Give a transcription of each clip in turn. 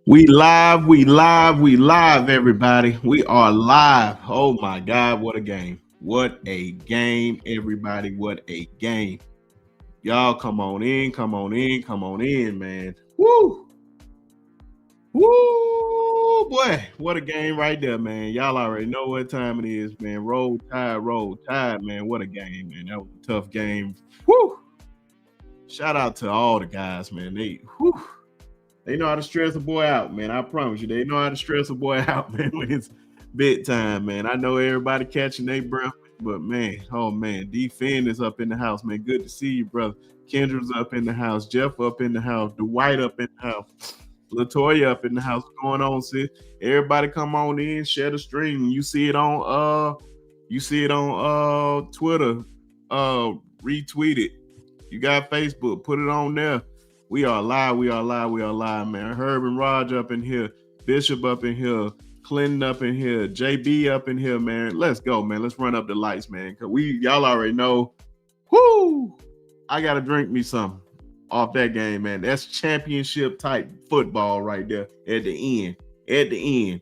We live, everybody. We are live. Oh my God, what a game. What a game, everybody. What a game. Y'all come on in, come on in, come on in, man. Woo! Woo boy. What a game right there, man. Y'all already know what time it is, man. Roll tide, man. What a game, man. That was a tough game. Woo! Shout out to all the guys, man. They know how to stress a boy out, man. I promise you, they know how to stress a boy out, man, when it's big time, man. I know everybody catching their breath, but man, oh man, D-Fin is up in the house, man. Good to see you, brother. Kendra's up in the house, Jeff up in the house, Dwight up in the house, Latoya up in the house. What's going on, sis? Everybody come on in, share the stream. You see it on Twitter, retweet it. You got Facebook, put it on there. We are live, man. Herb and Raj up in here, Bishop up in here, Clinton up in here, JB up in here, man. Let's go, man. Let's run up the lights, man. Cause y'all already know, I gotta drink me something off that game, man. That's championship type football right there at the end.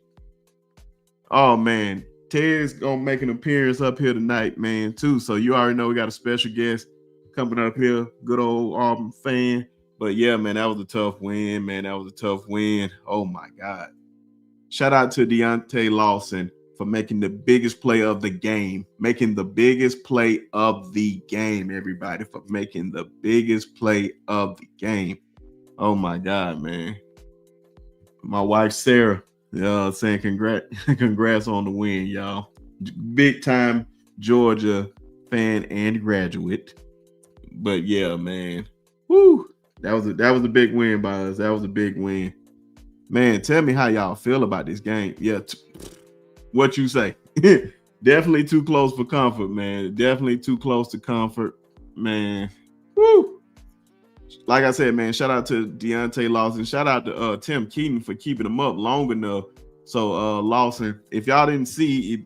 Oh man, Ted's gonna make an appearance up here tonight, man, too. So you already know we got a special guest coming up here, good old Auburn fan. But yeah, man, that was a tough win, man. That was a tough win. Oh my God. Shout out to Deontay Lawson for making the biggest play of the game. Everybody, for making the biggest play of the game. Oh my God, man. My wife, Sarah, saying congrats on the win, y'all. Big time Georgia fan and graduate. But yeah, man. Woo! That was a big win by us. That was a big win. Man, tell me how y'all feel about this game. Yeah, what you say? Definitely too close for comfort, man. Definitely too close to comfort, man. Woo! Like I said, man, shout out to Deontay Lawson. Shout out to Tim Keaton for keeping him up long enough. So Lawson, if y'all didn't see,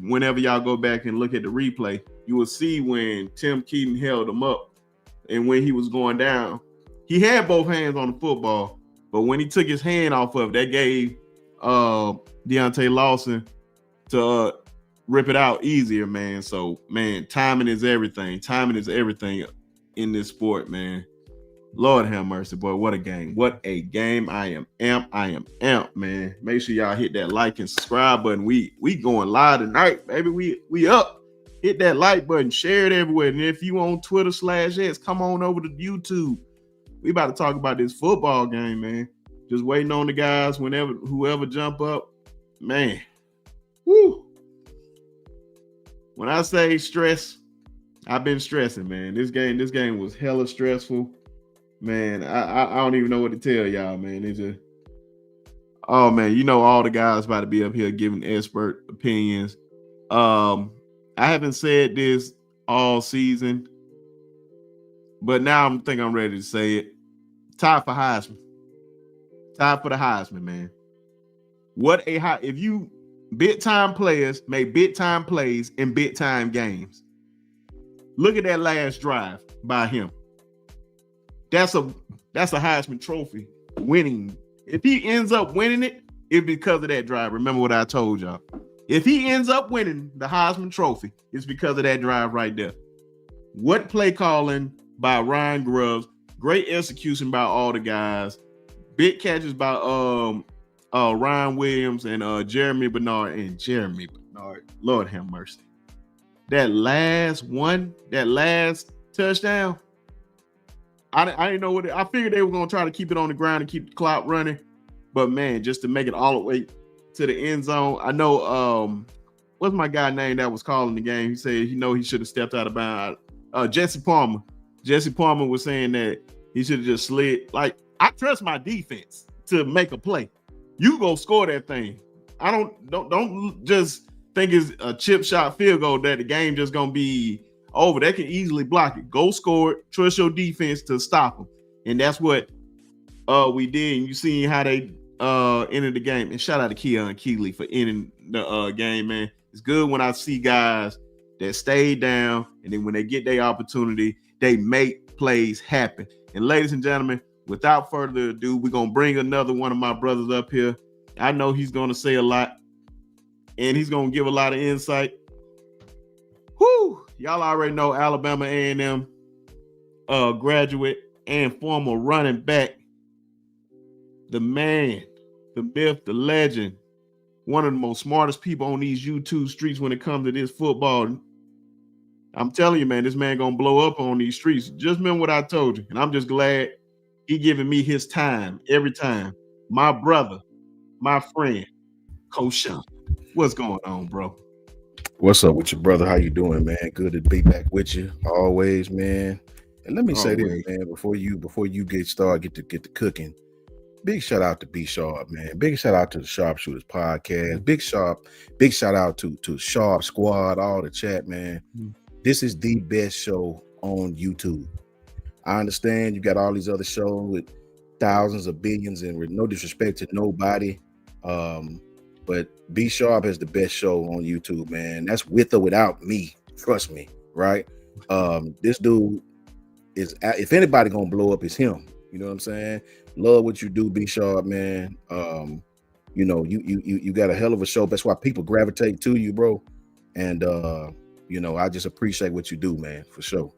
whenever y'all go back and look at the replay, you will see when Tim Keaton held him up and when he was going down. He had both hands on the football, but when he took his hand off of it, that gave Deontay Lawson to rip it out easier, man. So, man, timing is everything. Timing is everything in this sport, man. Lord have mercy, boy. What a game. What a game. I am amped, man. Make sure y'all hit that like and subscribe button. We going live tonight, baby. We up. Hit that like button. Share it everywhere. And if you on Twitter /X, come on over to YouTube. We about to talk about this football game, man. Just waiting on the guys whoever jump up. Man. Woo. When I say stress, I've been stressing, man. This game was hella stressful. Man, I don't even know what to tell y'all, man. It's just, oh man, you know all the guys about to be up here giving expert opinions. I haven't said this all season, but now I'm ready to say it. Time for Heisman. Time for the Heisman, man. If you big time players make big time plays in big time games. Look at that last drive by him. That's a Heisman Trophy winning. If he ends up winning it, it's because of that drive. Remember what I told y'all. If he ends up winning the Heisman Trophy, it's because of that drive right there. What play calling by Ryan Grubbs. Great execution by all the guys. Big catches by Ryan Williams and Jeremy Bernard. Lord have mercy. That last touchdown, I didn't know I figured they were going to try to keep it on the ground and keep the clock running. But, man, just to make it all the way to the end zone. I know, what's my guy name that was calling the game? He said, he should have stepped out of bounds. Jesse Palmer. Jesse Palmer was saying that he should have just slid. Like, I trust my defense to make a play. You go score that thing. I don't just think it's a chip shot field goal that the game just gonna be over. They can easily block it. Go score it. Trust your defense to stop them. And that's what we did. And you seen how they ended the game. And shout out to Keon Keeley for ending the game, man. It's good when I see guys that stay down, and then when they get their opportunity, they make plays happen. And ladies and gentlemen, without further ado, we're gonna bring another one of my brothers up here. I know he's gonna say a lot, and he's gonna give a lot of insight. Whoo! Y'all already know Alabama A&M graduate and former running back, the man, the myth, the legend, one of the most smartest people on these YouTube streets when it comes to this football. I'm telling you, man, this man gonna blow up on these streets. Just remember what I told you, and I'm just glad he giving me his time every time. My brother, my friend, Coach Shawn. What's going on, bro? What's up with your brother? How you doing, man? Good to be back with you always, man. And let me say this, man, before you get started, get to cooking. Big shout out to B Sharp, man. Big shout out to the Sharpshooters podcast. Big shout out to Sharp Squad, all the chat, man. This is the best show on YouTube. I understand you got all these other shows with thousands of billions, and with no disrespect to nobody, but B Sharp has the best show on YouTube, man. That's with or without me. Trust me, right? This dude is, if anybody gonna blow up, it's him. You know what I'm saying? Love what you do, B Sharp, man. You know, you got a hell of a show. That's why people gravitate to you, bro. And you know, I just appreciate what you do, man, for sure.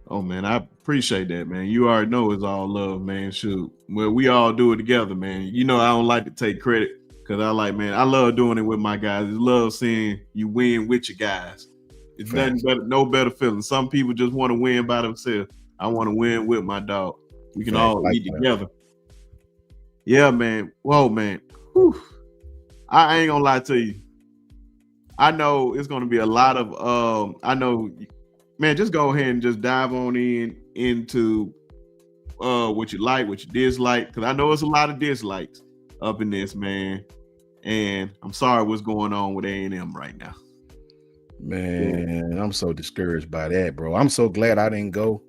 Oh man, I appreciate that, man. You already know it's all love, man. Shoot, well, we all do it together, man. You know, I don't like to take credit because I love doing it with my guys. I love seeing you win with your guys. It's nothing better, no better feeling. Some people just want to win by themselves. I want to win with my dog. We can all eat together. Yeah, man. Whoa, man. Whew. I ain't gonna lie to you. I know it's gonna be a lot of man, just go ahead and just dive on into what you like, what you dislike, because I know it's a lot of dislikes up in this, man. And I'm sorry what's going on with A&M right now. Man, I'm so discouraged by that, bro. I'm so glad I didn't go.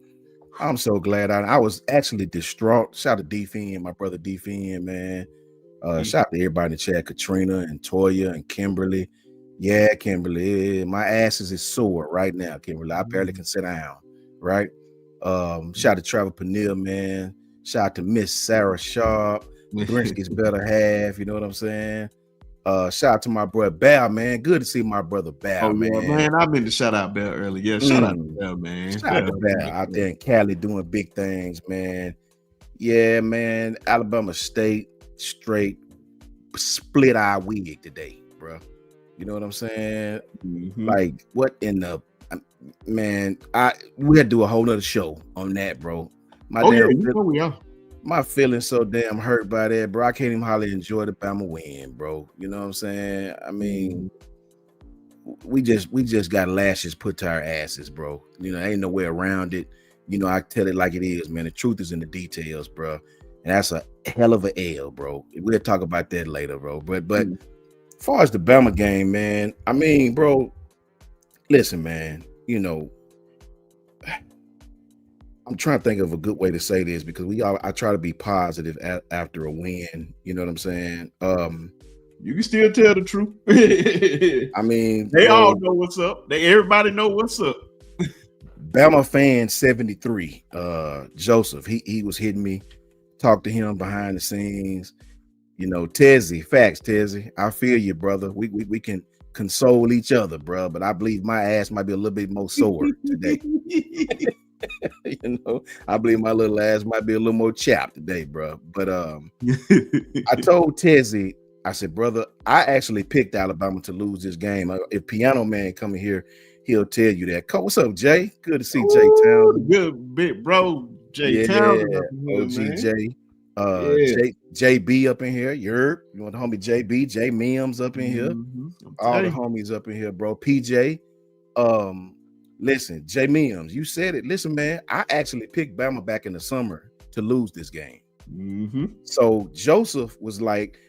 I'm so glad I was actually distraught. Shout out to D-Fin, my brother D-Fin, man. Shout out to everybody in the chat, Katrina and Toya and Kimberly. Yeah, Kimberly, my ass is sore right now, Kimberly. I barely can sit down, right? Shout out to Trevor Peniel, man. Shout out to Miss Sarah Sharp, Brinsky's better half, you know what I'm saying? Shout out to my brother Bell, man. Good to see my brother Bell, man. Yeah, man, I've been to shout out Bell earlier. Yeah, shout out to Bell, man. Shout out to Bell out there in Cali doing big things, man. Yeah, man. Alabama State straight split our wig today, bro. You know what I'm saying? Mm-hmm. Like, what in the man? We had to do a whole nother show on that, bro. My feelings so damn hurt by that, bro. I can't even hardly enjoy the Bama win, bro. You know what I'm saying? I mean, we just got lashes put to our asses, bro. You know, ain't no way around it. You know, I tell it like it is, man. The truth is in the details, bro. And that's a hell of a L, bro. We'll talk about that later, bro. But as far as the Bama game, man, I mean, bro, listen, man, you know, I'm trying to think of a good way to say this because I try to be positive after a win. You know what I'm saying? You can still tell the truth. I mean, they all know what's up. Everybody know what's up. Bama fan 73, Joseph, he was hitting me. Talk to him behind the scenes. You know, Tezzy, I feel you, brother. We can console each other, bro. But I believe my ass might be a little bit more sore today. You know, I believe my little ass might be a little more chapped today, bro. But I told Tezzy, I said, brother, I actually picked Alabama to lose this game. If Piano Man coming here, he'll tell you that. What's up, Jay? Good to see Jay Townsend. Good bit, bro. Jay Townsend. OG JB up in here. You want the homie JB, J Mims up in here. All the homies up in here, bro. PJ. Listen, J Mims, you said it. Listen, man, I actually picked Bama back in the summer to lose this game. So Joseph was like,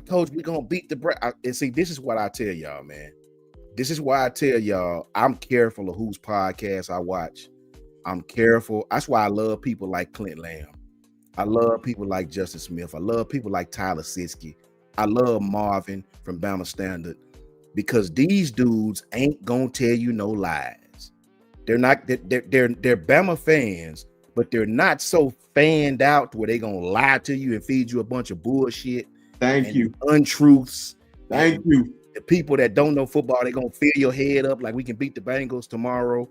coach, we're gonna beat the and see, this is what I tell y'all, man. This is why I tell y'all I'm careful of whose podcast I watch. I'm careful. That's why I love people like Clint Lamb. I love people like Justin Smith. I love people like Tyler Siskey. I love Marvin from Bama Standard because these dudes ain't gonna tell you no lies. They're Bama fans, but they're not so fanned out to where they gonna lie to you and feed you a bunch of bullshit. Thank you. Untruths. Thank you. The people that don't know football, they gonna fill your head up like we can beat the Bengals tomorrow.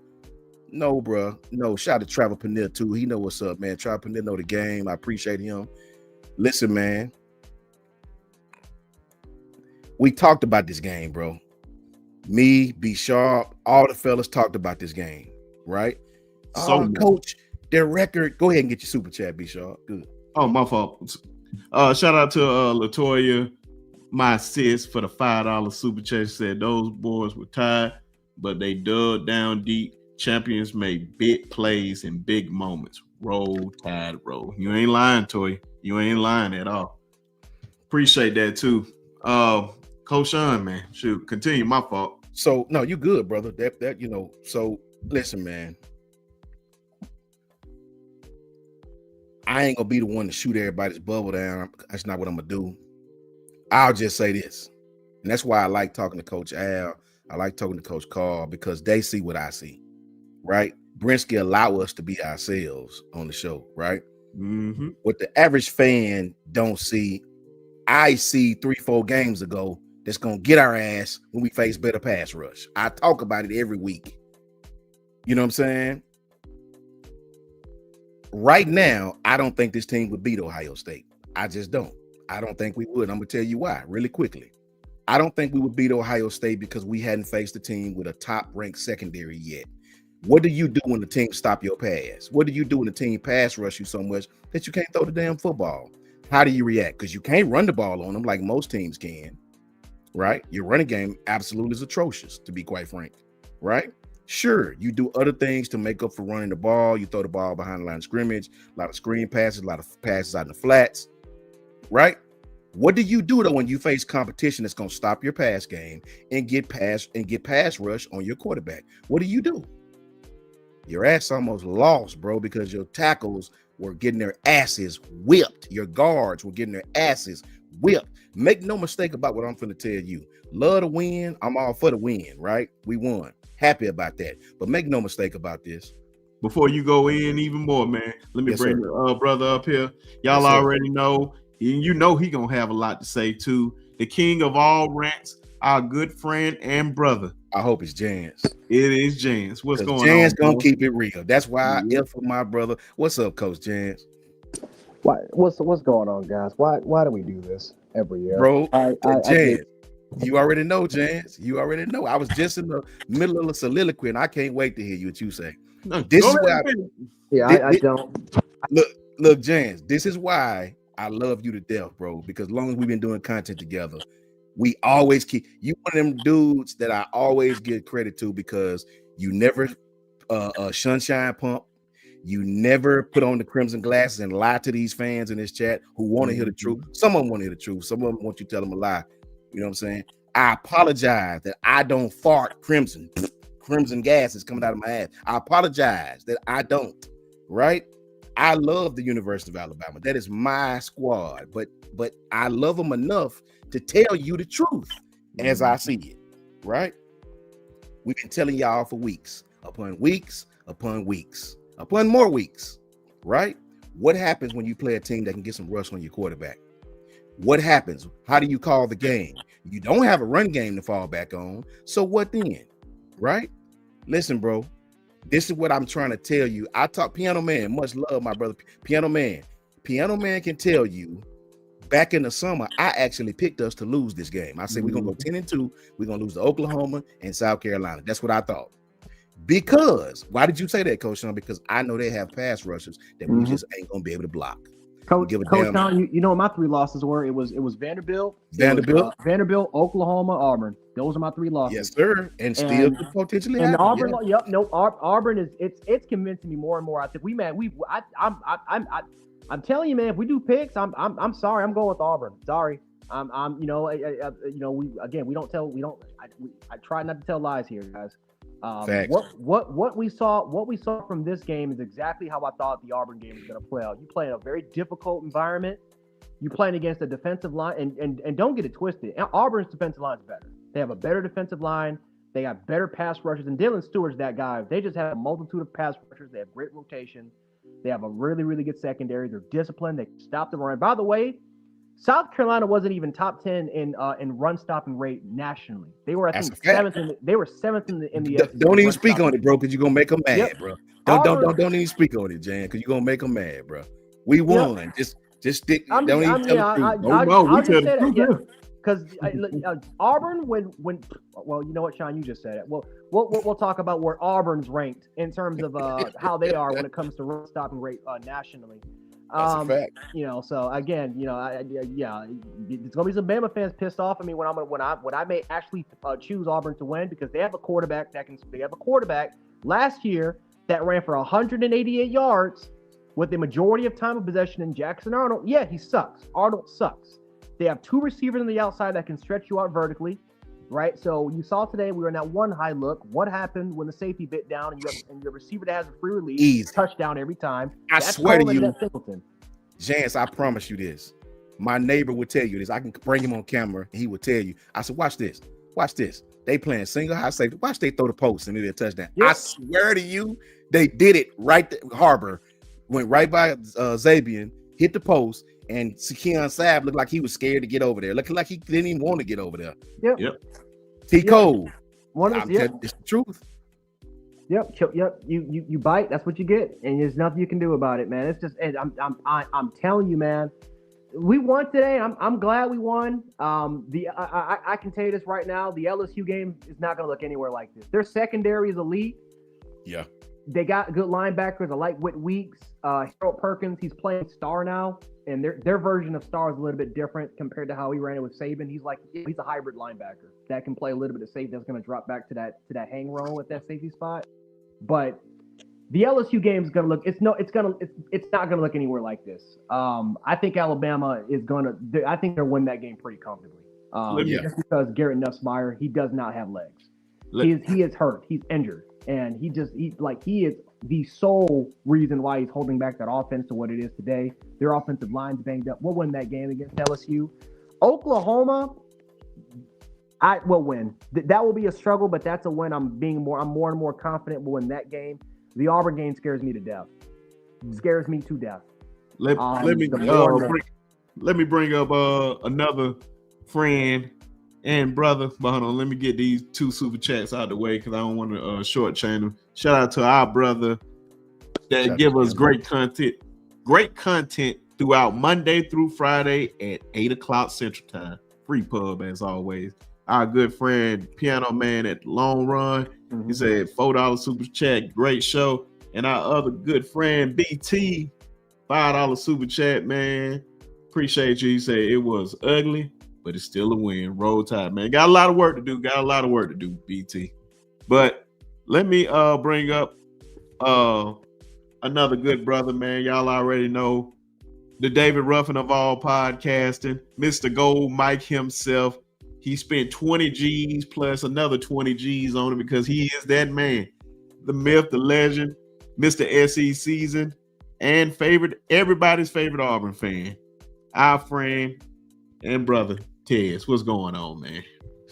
No, bro. No. Shout out to Travis Panil too. He know what's up, man. Travis Panil know the game. I appreciate him. Listen, man. We talked about this game, bro. Me, B Sharp, all the fellas talked about this game, right? So, coach, their record. Go ahead and get your super chat, B Sharp. Good. Oh, my fault. Shout out to Latoya, my assist for the $5 super chat. Said those boys were tired, but they dug down deep. Champions make big plays in big moments. Roll, Tide, roll. You ain't lying, Toy. You ain't lying at all. Appreciate that too. Coach Shawn, man. Shoot, continue. My fault. So no, you good, brother. That you know. So listen, man. I ain't gonna be the one to shoot everybody's bubble down. That's not what I'm gonna do. I'll just say this, and that's why I like talking to Coach Al. I like talking to Coach Karl because they see what I see, right? Brinsky allow us to be ourselves on the show, right? Mm-hmm. What the average fan don't see, I see 3-4 games ago that's gonna get our ass when we face better pass rush. I talk about it every week. You know what I'm saying? Right now, I don't think this team would beat Ohio State. I just don't. I don't think we would. I'm gonna tell you why really quickly. I don't think we would beat Ohio State because we hadn't faced a team with a top-ranked secondary yet. What do you do when the team stop your pass? What do you do when the team pass rush you so much that you can't throw the damn football? How do you react? Because you can't run the ball on them like most teams can, right? Your running game absolutely is atrocious, to be quite frank, right? Sure, you do other things to make up for running the ball. You throw the ball behind the line of scrimmage, a lot of screen passes, a lot of passes out in the flats, right? What do you do though when you face competition that's going to stop your pass game and get pass rush on your quarterback? What do? Your ass almost lost, bro, because your tackles were getting their asses whipped. Your guards were getting their asses whipped. Make no mistake about what I'm finna tell you. Love to win. I'm all for the win, right? We won. Happy about that. But make no mistake about this. Before you go in even more, man, let me bring the brother up here. Y'all already know, and you know he gonna have a lot to say too. The king of all rants, our good friend and brother. I hope it's Jans. It is Jans. What's going on? Jans gonna keep it real. That's why I F for my brother. What's up, Coach Jans? What's going on, guys? Why do we do this every year, bro? Jans, you already know, Jans. You already know. I was just in the middle of a soliloquy, and I can't wait to hear what you say. This is why. I don't. Look, Jans. This is why I love you to death, bro. Because as long as we've been doing content together, we always keep you one of them dudes that I always give credit to because you never sunshine pump. You never put on the crimson glasses and lie to these fans in this chat who want to hear the truth. Some of them want to hear the truth. Some of them want you to tell them a lie. You know what I'm saying? I apologize that I don't fart crimson gas is coming out of my ass. I apologize that I don't, right? I love the University of Alabama. That is my squad, but I love them enough to tell you the truth as I see it, right? We've been telling y'all for weeks, upon weeks, upon weeks, upon more weeks, right? What happens when you play a team that can get some rush on your quarterback? What happens? How do you call the game? You don't have a run game to fall back on. So what then? Right? Listen, bro. This is what I'm trying to tell you. I talk Piano Man. Much love, my brother. Piano Man. Piano Man can tell you back in the summer, I actually picked us to lose this game. I said we're gonna go 10-2. We're gonna lose to Oklahoma and South Carolina. That's what I thought. Because why did you say that, Coach Shawn? Because I know they have pass rushers that we just ain't gonna be able to block. Coach Shawn, you know what my 3 losses were? It was Vanderbilt, Oklahoma, Auburn. Those are my 3 losses. Yes, sir. And still could potentially happen. Auburn, Auburn is it's convincing me more and more. I think I'm telling you, man, if we do picks, I'm sorry, I'm going with Auburn. Sorry. We I try not to tell lies here, guys. What we saw from this game is exactly how I thought the Auburn game was going to play out. You play in a very difficult environment. You playing against a defensive line, and don't get it twisted. Auburn's defensive line is better. They have a better defensive line. They got better pass rushers, and Dylan Stewart's that guy. They just have a multitude of pass rushers. They have great rotation. They have a really, really good secondary. They're disciplined. They stop the run. By the way, South Carolina wasn't even top 10 in run stopping rate nationally. They were, I think, seventh. They were seventh in the. Don't even speak on it, bro, because you're gonna make them mad, bro. Don't even speak on it, Jan, because you're gonna make them mad, bro. We won. Just stick. Don't even tell the truth. I'll just say that. Because Auburn, when well, you know what, Shawn, you just said it. Well, we'll talk about where Auburn's ranked in terms of how they are when it comes to run stopping rate nationally. That's a fact. So again, it's gonna be some Bama fans pissed off at me when I may actually choose Auburn to win, because they have a quarterback last year that ran for 188 yards with the majority of time of possession in Jackson Arnold. Yeah, he sucks. Arnold sucks. They have two receivers on the outside that can stretch you out vertically, right? So you saw today we were in that one high look. What happened when the safety bit down and your receiver that has a free release? Easy. Touchdown every time. I swear to you, Jance, I promise you this. My neighbor would tell you this. I can bring him on camera and he would tell you. I said, watch this. They playing single high safety. Watch they throw the post and maybe a touchdown. Yep. I swear to you, they did it right there. Harbor went right by Zabian, hit the post, and Sakion Saab looked like he was scared to get over there. Looking like he didn't even want to get over there. Yep. T. Cole. It's the truth. Yep. You bite. That's what you get, and there's nothing you can do about it, man. It's just, and I'm telling you, man. We won today. I'm glad we won. I can tell you this right now. The LSU game is not going to look anywhere like this. Their secondary is elite. Yeah. They got good linebackers. I like Whit Weeks. Harold Perkins, he's playing star now, and their version of star is a little bit different compared to how he ran it with Saban. He's a hybrid linebacker that can play a little bit of safety. That's going to drop back to that hang roll at that safety spot. But the LSU game is going to look. It's not going to look anywhere like this. I think Alabama is going to. I think they'll win that game pretty comfortably. Just because Garrett Nussmeier, he does not have legs. He is hurt. He's injured. And he is the sole reason why he's holding back that offense to what it is today. Their offensive line's banged up. We'll win that game against LSU. Oklahoma, I will win. That will be a struggle, but that's a win. I'm more and more confident we'll win that game. The Auburn game scares me to death. Scares me to death. Let me bring up another friend and brother, but hold on, let me get these two super chats out of the way because I don't want to shortchange them. Shout out to our brother that give us great content throughout Monday through Friday at 8:00 Central Time. Free pub as always. Our good friend Piano Man at Long Run, he said $4 super chat, great show. And our other good friend BT, $5 super chat, man. Appreciate you. He said it was ugly, but it's still a win. Roll Tide, man. Got a lot of work to do, BT. But let me bring up another good brother, man. Y'all already know the David Ruffin of all podcasting, Mr. Gold Mike himself. He spent 20 G's plus another 20 G's on it because he is that man. The myth, the legend, Mr. SE season, and everybody's favorite Auburn fan. Our friend and brother, Tez. What's going on, man?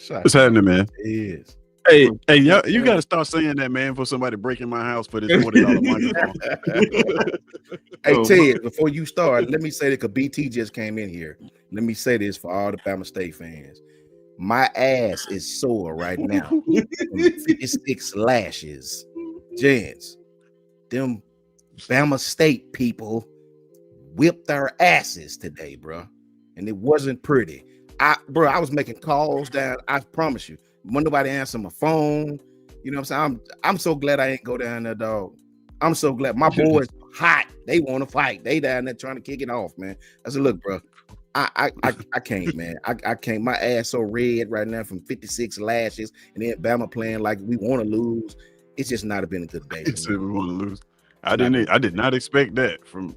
What's happening, man? It is. Hey, you got to start saying that, man, for somebody breaking my house for this $40 microphone. Hey, Ted, before you start, let me say that because BT just came in here. Let me say this for all the Bama State fans. My ass is sore right now from 56 lashes. Gents, them Bama State people whipped our asses today, bro. And it wasn't pretty. I was making calls down. I promise you. When nobody answer my phone, you know what I'm saying? I'm so glad I ain't go down there, dog. I'm so glad. My boys hot. They want to fight. They down there trying to kick it off, man. I said, look, bro, I can't, man. I can't. My ass so red right now from 56 lashes, and then Bama playing like we want to lose. It's just not been a good day. It's we want to lose. I did not expect that from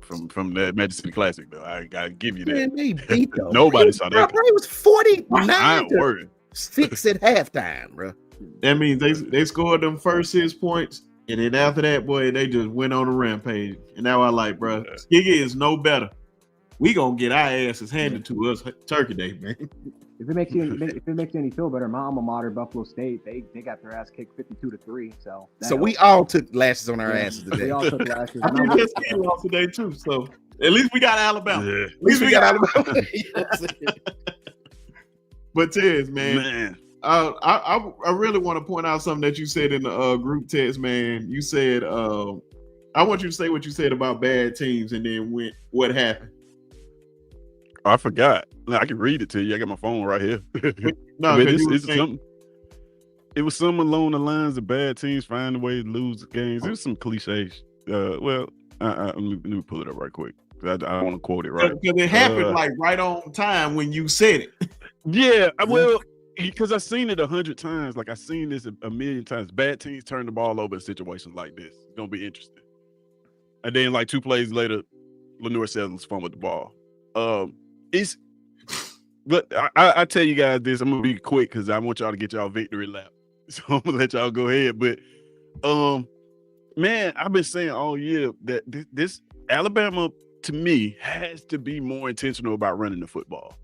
that Magic City Classic, though. I gotta give you that. Man, they beat them. Nobody saw that. It was 49 I ain't worried. 6 at halftime, bro. That means they scored them first 6 points, and then after that, boy, they just went on a rampage. And now I like, bro, Skiggy is no better. We gonna get our asses handed to us Turkey Day, man. If it makes you any feel better, my alma mater, Buffalo State, they got their ass kicked 52-3. So we all took lashes on our asses today. We all took lashes. I think Tuskegee lost today too. So at least we got Alabama. Yeah. At least we got Alabama. But Tez, man. I really want to point out something that you said in the group text, man. You said I want you to say what you said about bad teams, and then what happened. I forgot. I can read it to you. I got my phone right here. No, it was something along the lines of bad teams find a way to lose games. It was some cliches. Let me pull it up right quick. I want to quote it right. Because it happened like right on time when you said it. Yeah, well, because I've seen it 100 times. Like I've seen this a million times. Bad teams turn the ball over in situations like this. It's gonna be interesting. And then like 2 plays later, Lenore Sellers fumbled the ball. But I tell you guys this. I'm gonna be quick because I want y'all to get y'all victory lap. So I'm gonna let y'all go ahead. But man, I've been saying all year that this Alabama to me has to be more intentional about running the football.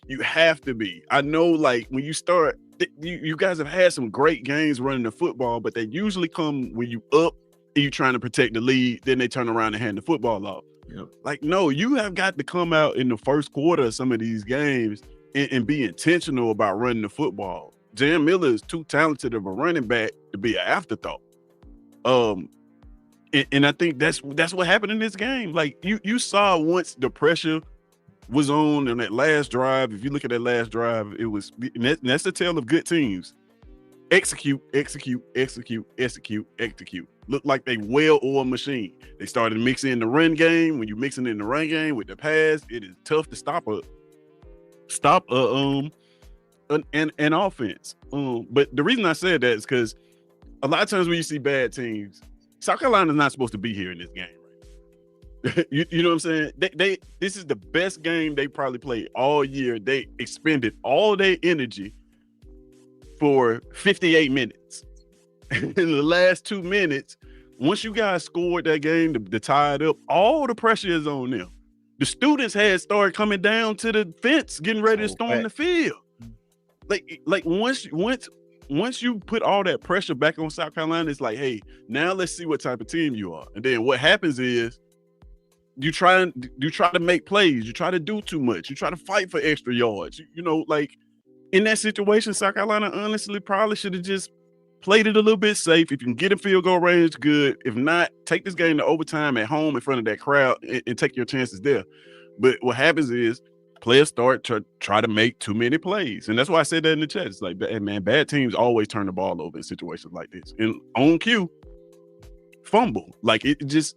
You have to be. I know, like when you start, you guys have had some great games running the football, but they usually come when you up and you trying to protect the lead. Then they turn around and hand the football off. Yep. Like, no, you have got to come out in the first quarter of some of these games and be intentional about running the football. Jam Miller is too talented of a running back to be an afterthought. And I think that's what happened in this game. Like you saw once the pressure was on that last drive. If you look at that last drive, it was, and that's the tale of good teams. Execute. Look like they well-oiled machine. They started mixing in the run game. When you're mixing in the run game with the pass, it is tough to stop an offense. But the reason I said that is because a lot of times when you see bad teams, South Carolina's not supposed to be here in this game. You know what I'm saying? This is the best game they probably played all year. They expended all their energy for 58 minutes. In the last 2 minutes, once you guys scored that game to tie it up, all the pressure is on them. The students had started coming down to the fence, getting ready to storm the field. Like once you put all that pressure back on South Carolina, it's like, hey, now let's see what type of team you are. And then what happens is you try to make plays, you try to do too much, you try to fight for extra yards. You know, like in that situation, South Carolina honestly probably should have just played it a little bit safe. If you can get in field goal range, good. If not, take this game to overtime at home in front of that crowd and take your chances there. But what happens is players start to try to make too many plays. And that's why I said that in the chat. It's like, man, bad teams always turn the ball over in situations like this. And on cue, fumble. Like it just,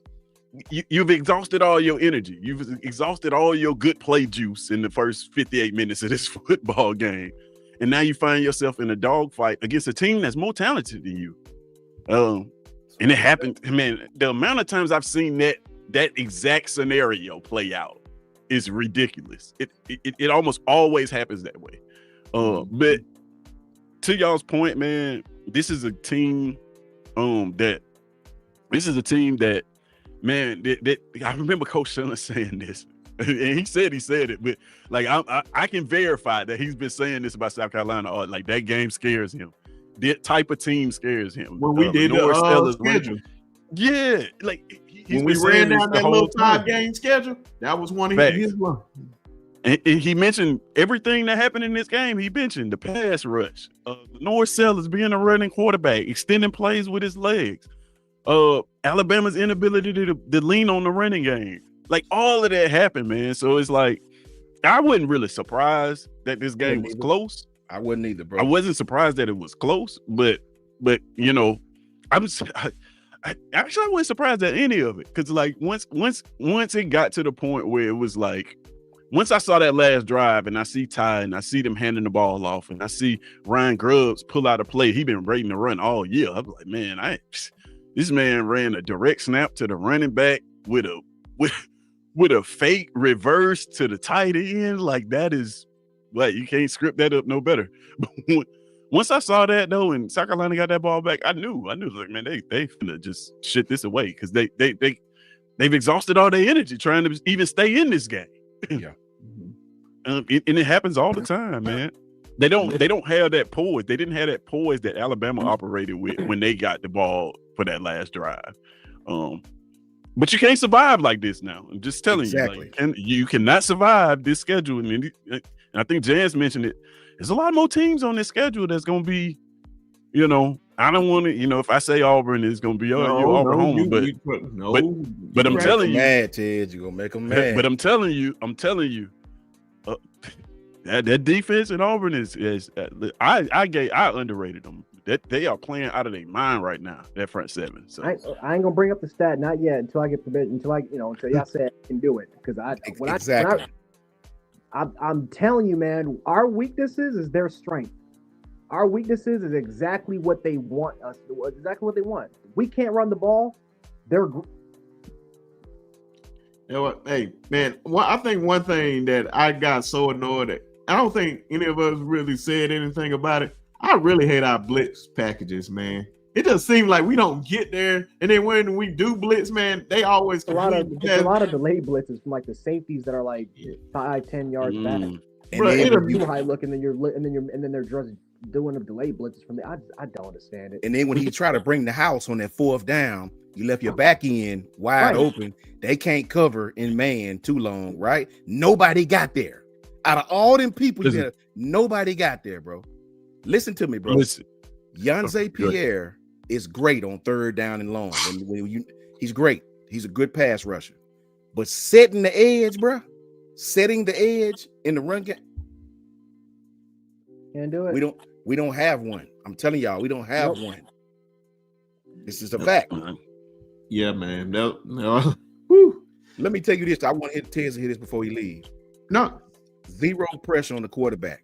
you've exhausted all your energy. You've exhausted all your good play juice in the first 58 minutes of this football game. And now you find yourself in a dogfight against a team that's more talented than you. And it happened, man, the amount of times I've seen that exact scenario play out is ridiculous. It almost always happens that way. But to y'all's point, man, this is a team that man, I remember Coach Shawn saying this. And he said it, but like I can verify that he's been saying this about South Carolina. Or like that game scares him. That type of team scares him. When we did the schedule, yeah, like when we ran down that little 5-game schedule, that was one of his ones. And he mentioned everything that happened in this game. He mentioned the pass rush, Lenore Sellers being a running quarterback, extending plays with his legs, Alabama's inability to lean on the running game. Like all of that happened, man. So it's like I wasn't really surprised that this game was close. I wasn't either, bro. I wasn't surprised that it was close, but you know, I wasn't surprised at any of it because like once it got to the point where it was like, once I saw that last drive and I see Ty and I see them handing the ball off and I see Ryan Grubbs pull out a play, he been rating the run all year. I was like, man, this man ran a direct snap to the running back with a fake reverse to the tight end. Like that is like, you can't script that up no better. But once I saw that though, and South Carolina got that ball back, I knew like, man, they finna just shit this away because they've exhausted all their energy trying to even stay in this game. Yeah. And it happens all the time, man. They don't have that poise. They didn't have that poise that Alabama operated with when they got the ball for that last drive. But you can't survive like this now. I'm just telling you, like, you cannot survive this schedule. And I think Jans mentioned it. There's a lot more teams on this schedule that's going to be, I don't want to, if I say Auburn is going to be Auburn home, but I'm telling you, mad, Ted, you're going to make them mad. But I'm telling you, that defense in Auburn is I underrated them. That they are playing out of their mind right now. That front seven. So I ain't gonna bring up the stat not yet until I get permission. Until y'all say I can do it, because I'm telling you, man, our weaknesses is their strength. Our weaknesses is exactly what they want us to do. Exactly what they want. We can't run the ball. They're. You know what? Hey, man, I think one thing that I got so annoyed at, I don't think any of us really said anything about it. I really hate our blitz packages, man. It just seems like we don't get there, and then when we do blitz, man, they always a lot of delayed blitzes from like the safeties that are like 5-10 yards back. And then too high look, and then they're just doing the delayed blitzes from the. I don't understand it. And then when he try to bring the house on that fourth down, you left your back end wide open. They can't cover in man too long, right? Nobody got there. Out of all them people, nobody got there, bro. Listen to me, bro. Yanze Pierre is great on third down and long. He's great. He's a good pass rusher. But setting the edge, bro, setting the edge in the run game, can't do it. We don't have one. I'm telling y'all, we don't have one. This is a fact. Yeah, man. No. Let me tell you this. I want Tez to hear this before he leaves. No. Zero pressure on the quarterback.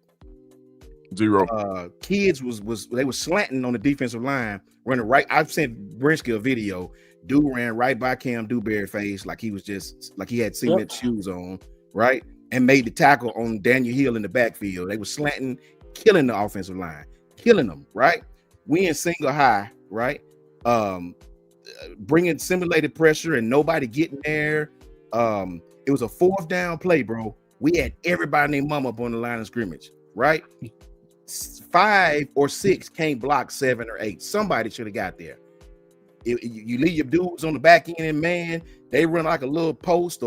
Zero. Kids they were slanting on the defensive line, running right. I've sent Brinsky a video. Dude ran right by Cam Dewberry face like he was just like he had cement shoes on, right? And made the tackle on Daniel Hill in the backfield. They were slanting, killing the offensive line, killing them, right? We in single high, right? Bringing simulated pressure and nobody getting there. It was a fourth down play, bro. We had everybody named Mama up on the line of scrimmage, right? 5 or 6 can't block 7 or 8. Somebody should have got there. You leave your dudes on the back end, and man, they run like a little post,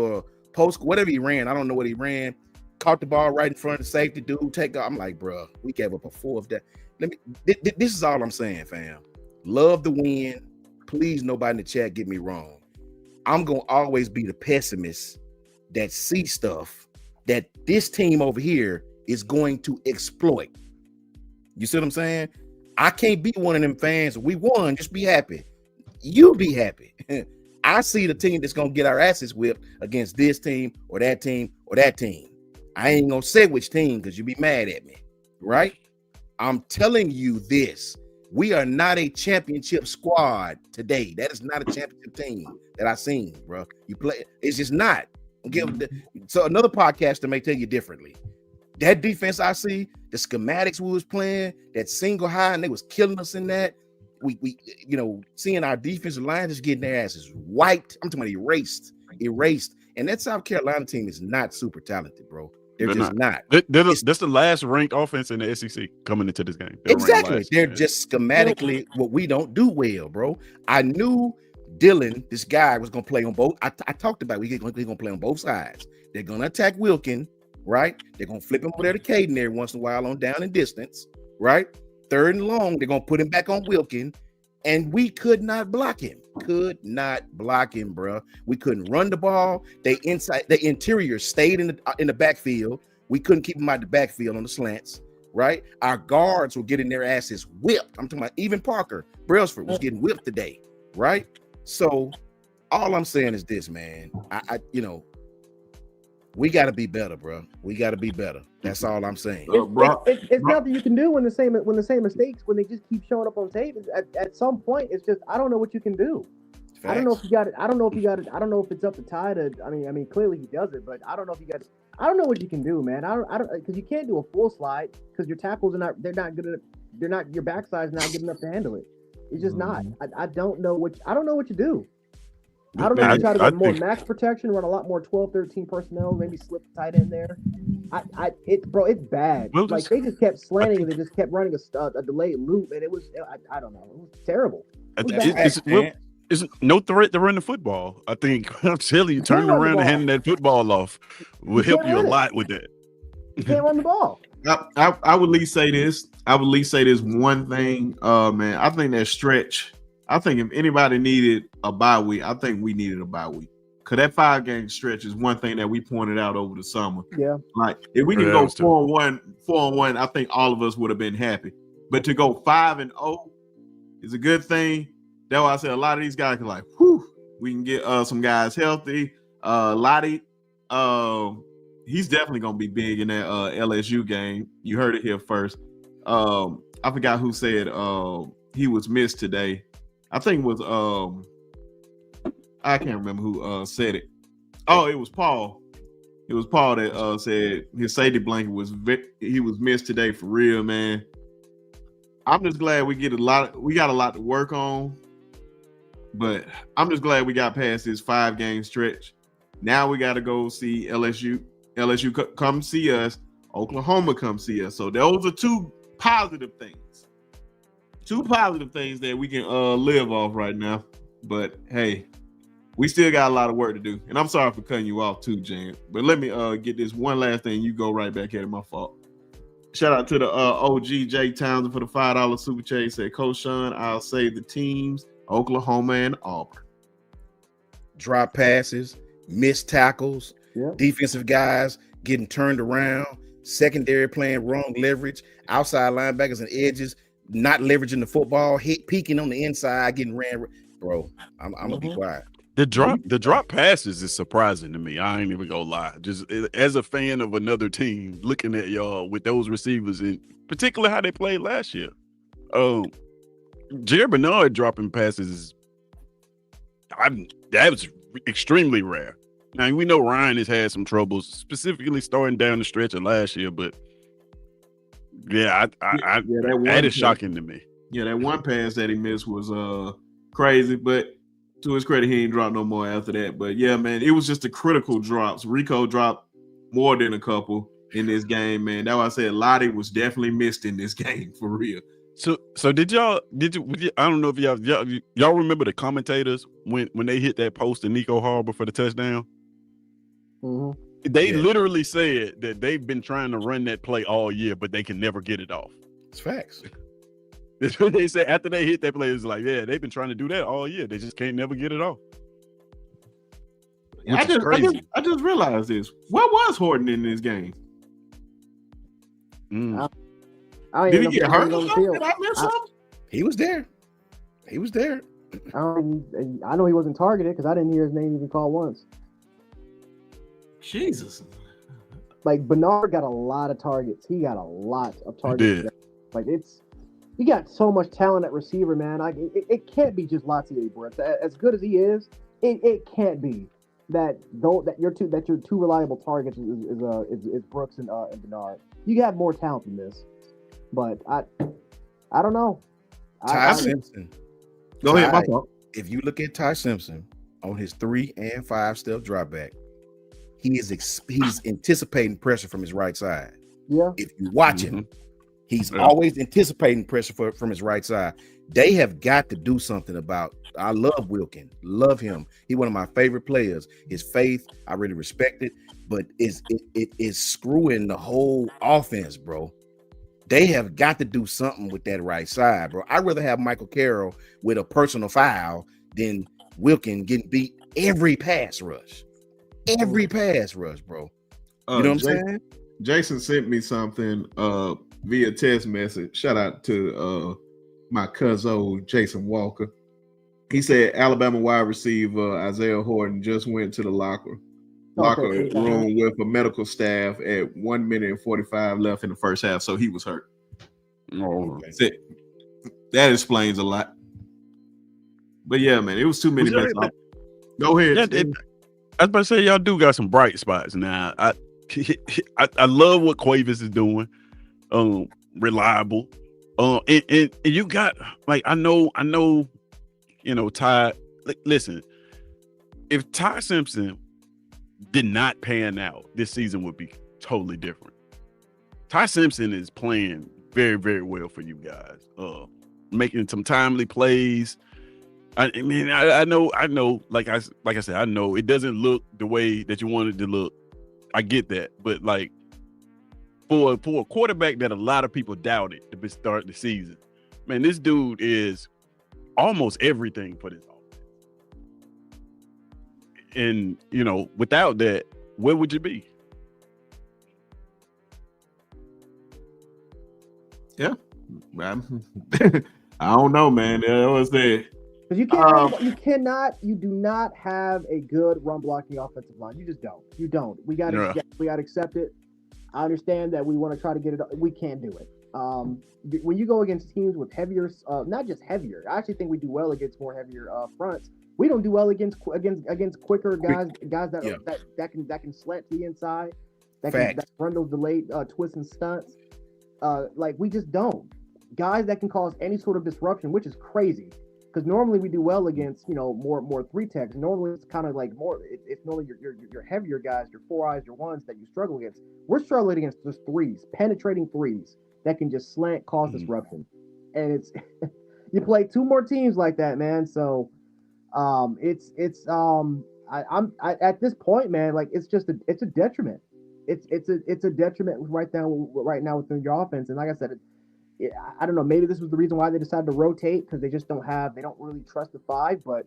whatever he ran. I don't know what he ran. Caught the ball right in front of the safety dude. Take off. I'm like, bro, we gave up a fourth down. This is all I'm saying, fam. Love the win. Please, nobody in the chat get me wrong. I'm gonna always be the pessimist that see stuff that this team over here is going to exploit. You see what I'm saying? I can't be one of them fans. We won, just be happy. You be happy. I see the team that's gonna get our asses whipped against this team or that team or that team. I ain't gonna say which team because you be mad at me, right? I'm telling you this. We are not a championship squad today. That is not a championship team that I seen, bro. You play, it's just not. So another podcaster may tell you differently. That defense I see, the schematics we was playing, that single high, and they was killing us in that. We seeing our defensive line just getting their asses wiped. I'm talking about erased. And that South Carolina team is not super talented, bro. They're just not. That's the last ranked offense in the SEC coming into this game. Exactly. They're just schematically what we don't do well, bro. I knew Dylan, this guy, was going to play on both. I talked about he's going to play on both sides. They're going to attack Wilkin, right? They're going to flip him over there to Caden every once in a while on down and distance, right? Third and long, they're going to put him back on Wilkin. And we could not block him. Bro. We couldn't run the ball. The interior stayed in the backfield. We couldn't keep them out the backfield on the slants, right? Our guards were getting their asses whipped. I'm talking about even Parker Brailsford was getting whipped today, right? So all I'm saying is this, man. We got to be better, bro. We got to be better. That's all I'm saying. It's nothing you can do when the same mistakes, when they just keep showing up on tape. At some point, it's just I don't know what you can do. Facts. I don't know if you got it. I don't know if it's up to Ty to. I mean, clearly he does it, but I don't know if you got it. I don't know what you can do, man. I don't because you can't do a full slide because your tackles are not. They're not good. They're not. Your backside is not good enough to handle it. It's just not. I don't know what you do. I don't know if you try to get more max protection, run a lot more 12-13 personnel, maybe slip the tight end there. It's bad. Well, like they just kept slanting and they just kept running a delayed loop, and it was I don't know, it was terrible. It's no threat to run the football. I think I'm telling you, turning around and handing that football off will help you a lot with that. You can't run the ball. I would at least say this. One thing, man. I think that stretch. I think if anybody needed a bye week, I think we needed a bye week. Cause that 5-game stretch is one thing that we pointed out over the summer. Yeah. Like if we can go 4-1, I think all of us would have been happy. But to go 5-0 is a good thing. That's why I said a lot of these guys can like, whew, we can get some guys healthy. Lottie, he's definitely gonna be big in that LSU game. You heard it here first. I forgot who said he was missed today. I think it was I can't remember who said it. Oh, it was Paul. It was Paul that said his safety blanket was missed today for real, man. I'm just glad we got a lot to work on, but I'm just glad we got past this 5-game stretch. Now we got to go see LSU. LSU come see us. Oklahoma come see us. So those are two positive things. Two positive things that we can live off right now. But hey, we still got a lot of work to do. And I'm sorry for cutting you off too, Jan. But let me get this one last thing. You go right back at it. My fault. Shout out to the OG Jay Townsend for the $5 super chat. Said, Coach Shawn, I'll save the teams, Oklahoma and Auburn. Drop passes, missed tackles, defensive guys getting turned around, secondary playing wrong leverage, outside linebackers and edges not leveraging the football, peeking on the inside, getting ran. Bro, I'm gonna be quiet. The drop passes is surprising to me. I ain't even gonna lie. Just as a fan of another team, looking at y'all with those receivers, and particularly how they played last year. Jared Bernard dropping passes that was extremely rare. Now we know Ryan has had some troubles, specifically starting down the stretch of last year, but that is shocking to me. Yeah, that one pass that he missed was crazy, but to his credit, he ain't dropped no more after that. But yeah, man, it was just the critical drops. Rico dropped more than a couple in this game, man. That's why I said Lottie was definitely missed in this game for real. So did you? I don't know if y'all remember the commentators when they hit that post to Nico Harbor for the touchdown. Mm-hmm. They literally said that they've been trying to run that play all year, but they can never get it off. It's facts. That's what they said after they hit that play. It's like, yeah, they've been trying to do that all year. They just can't never get it off. I just realized this. What was Horton in this game? Did he get hurt or something? Did I miss something? He was there. He was there. I know he wasn't targeted because I didn't hear his name even called once. Jesus. Like Bernard got a lot of targets. He got a lot of targets. Like he got so much talent at receiver, man. It can't be just Latavius Brooks. As good as he is, it can't be that your two reliable targets is Brooks and Bernard. You have more talent than this. But I don't know. Ty Simpson. Go ahead, my fault. If you look at Ty Simpson on his 3 and 5 step drop back, he's anticipating pressure from his right side. Yeah. If you watch him, he's always anticipating pressure from his right side. They have got to do something about. I love Wilkin, love him. He's one of my favorite players. His faith, I really respect it, but it is screwing the whole offense, bro. They have got to do something with that right side, bro. I'd rather have Michael Carroll with a personal foul than Wilkin getting beat every pass rush. Every pass rush, bro. You know what I'm saying? Jason sent me something via text message. Shout out to my cousin Jason Walker. He said Alabama wide receiver Isaiah Horton just went to the locker room with a medical staff at 1 minute and 45 left in the first half, so he was hurt. Okay. That explains a lot. But yeah, man, it was too many minutes. Go ahead. I was about to say y'all do got some bright spots now. I love what Quavis is doing. Reliable. And you got like I know. You know, Ty. Listen, if Ty Simpson did not pan out, this season would be totally different. Ty Simpson is playing very, very well for you guys. Making some timely plays. I mean, I know. Like I said, I know it doesn't look the way that you want it to look. I get that, but like for a quarterback that a lot of people doubted to start the season, man, this dude is almost everything for this offense. And without that, where would you be? Yeah, I don't know, man. I was there. Because you do not have a good run blocking offensive line. You just don't. You don't. We got to accept it. I understand that we want to try to get it. We can't do it. When you go against teams with heavier, not just heavier. I actually think we do well against more heavier fronts. We don't do well against quicker guys that can slant to the inside, that can run those delayed twists and stunts. Like we just don't. Guys that can cause any sort of disruption, which is crazy. Because normally we do well against, more three techs. Normally it's kind of like it's normally your heavier guys, your 4-eyes, your ones that you struggle against. We're struggling against just threes, penetrating threes that can just slant, cause disruption. And it's you play two more teams like that, man. So I'm at this point, man, like it's a detriment. It's a detriment right now within your offense. And like I said, I don't know. Maybe this was the reason why they decided to rotate, because they don't really trust the five. But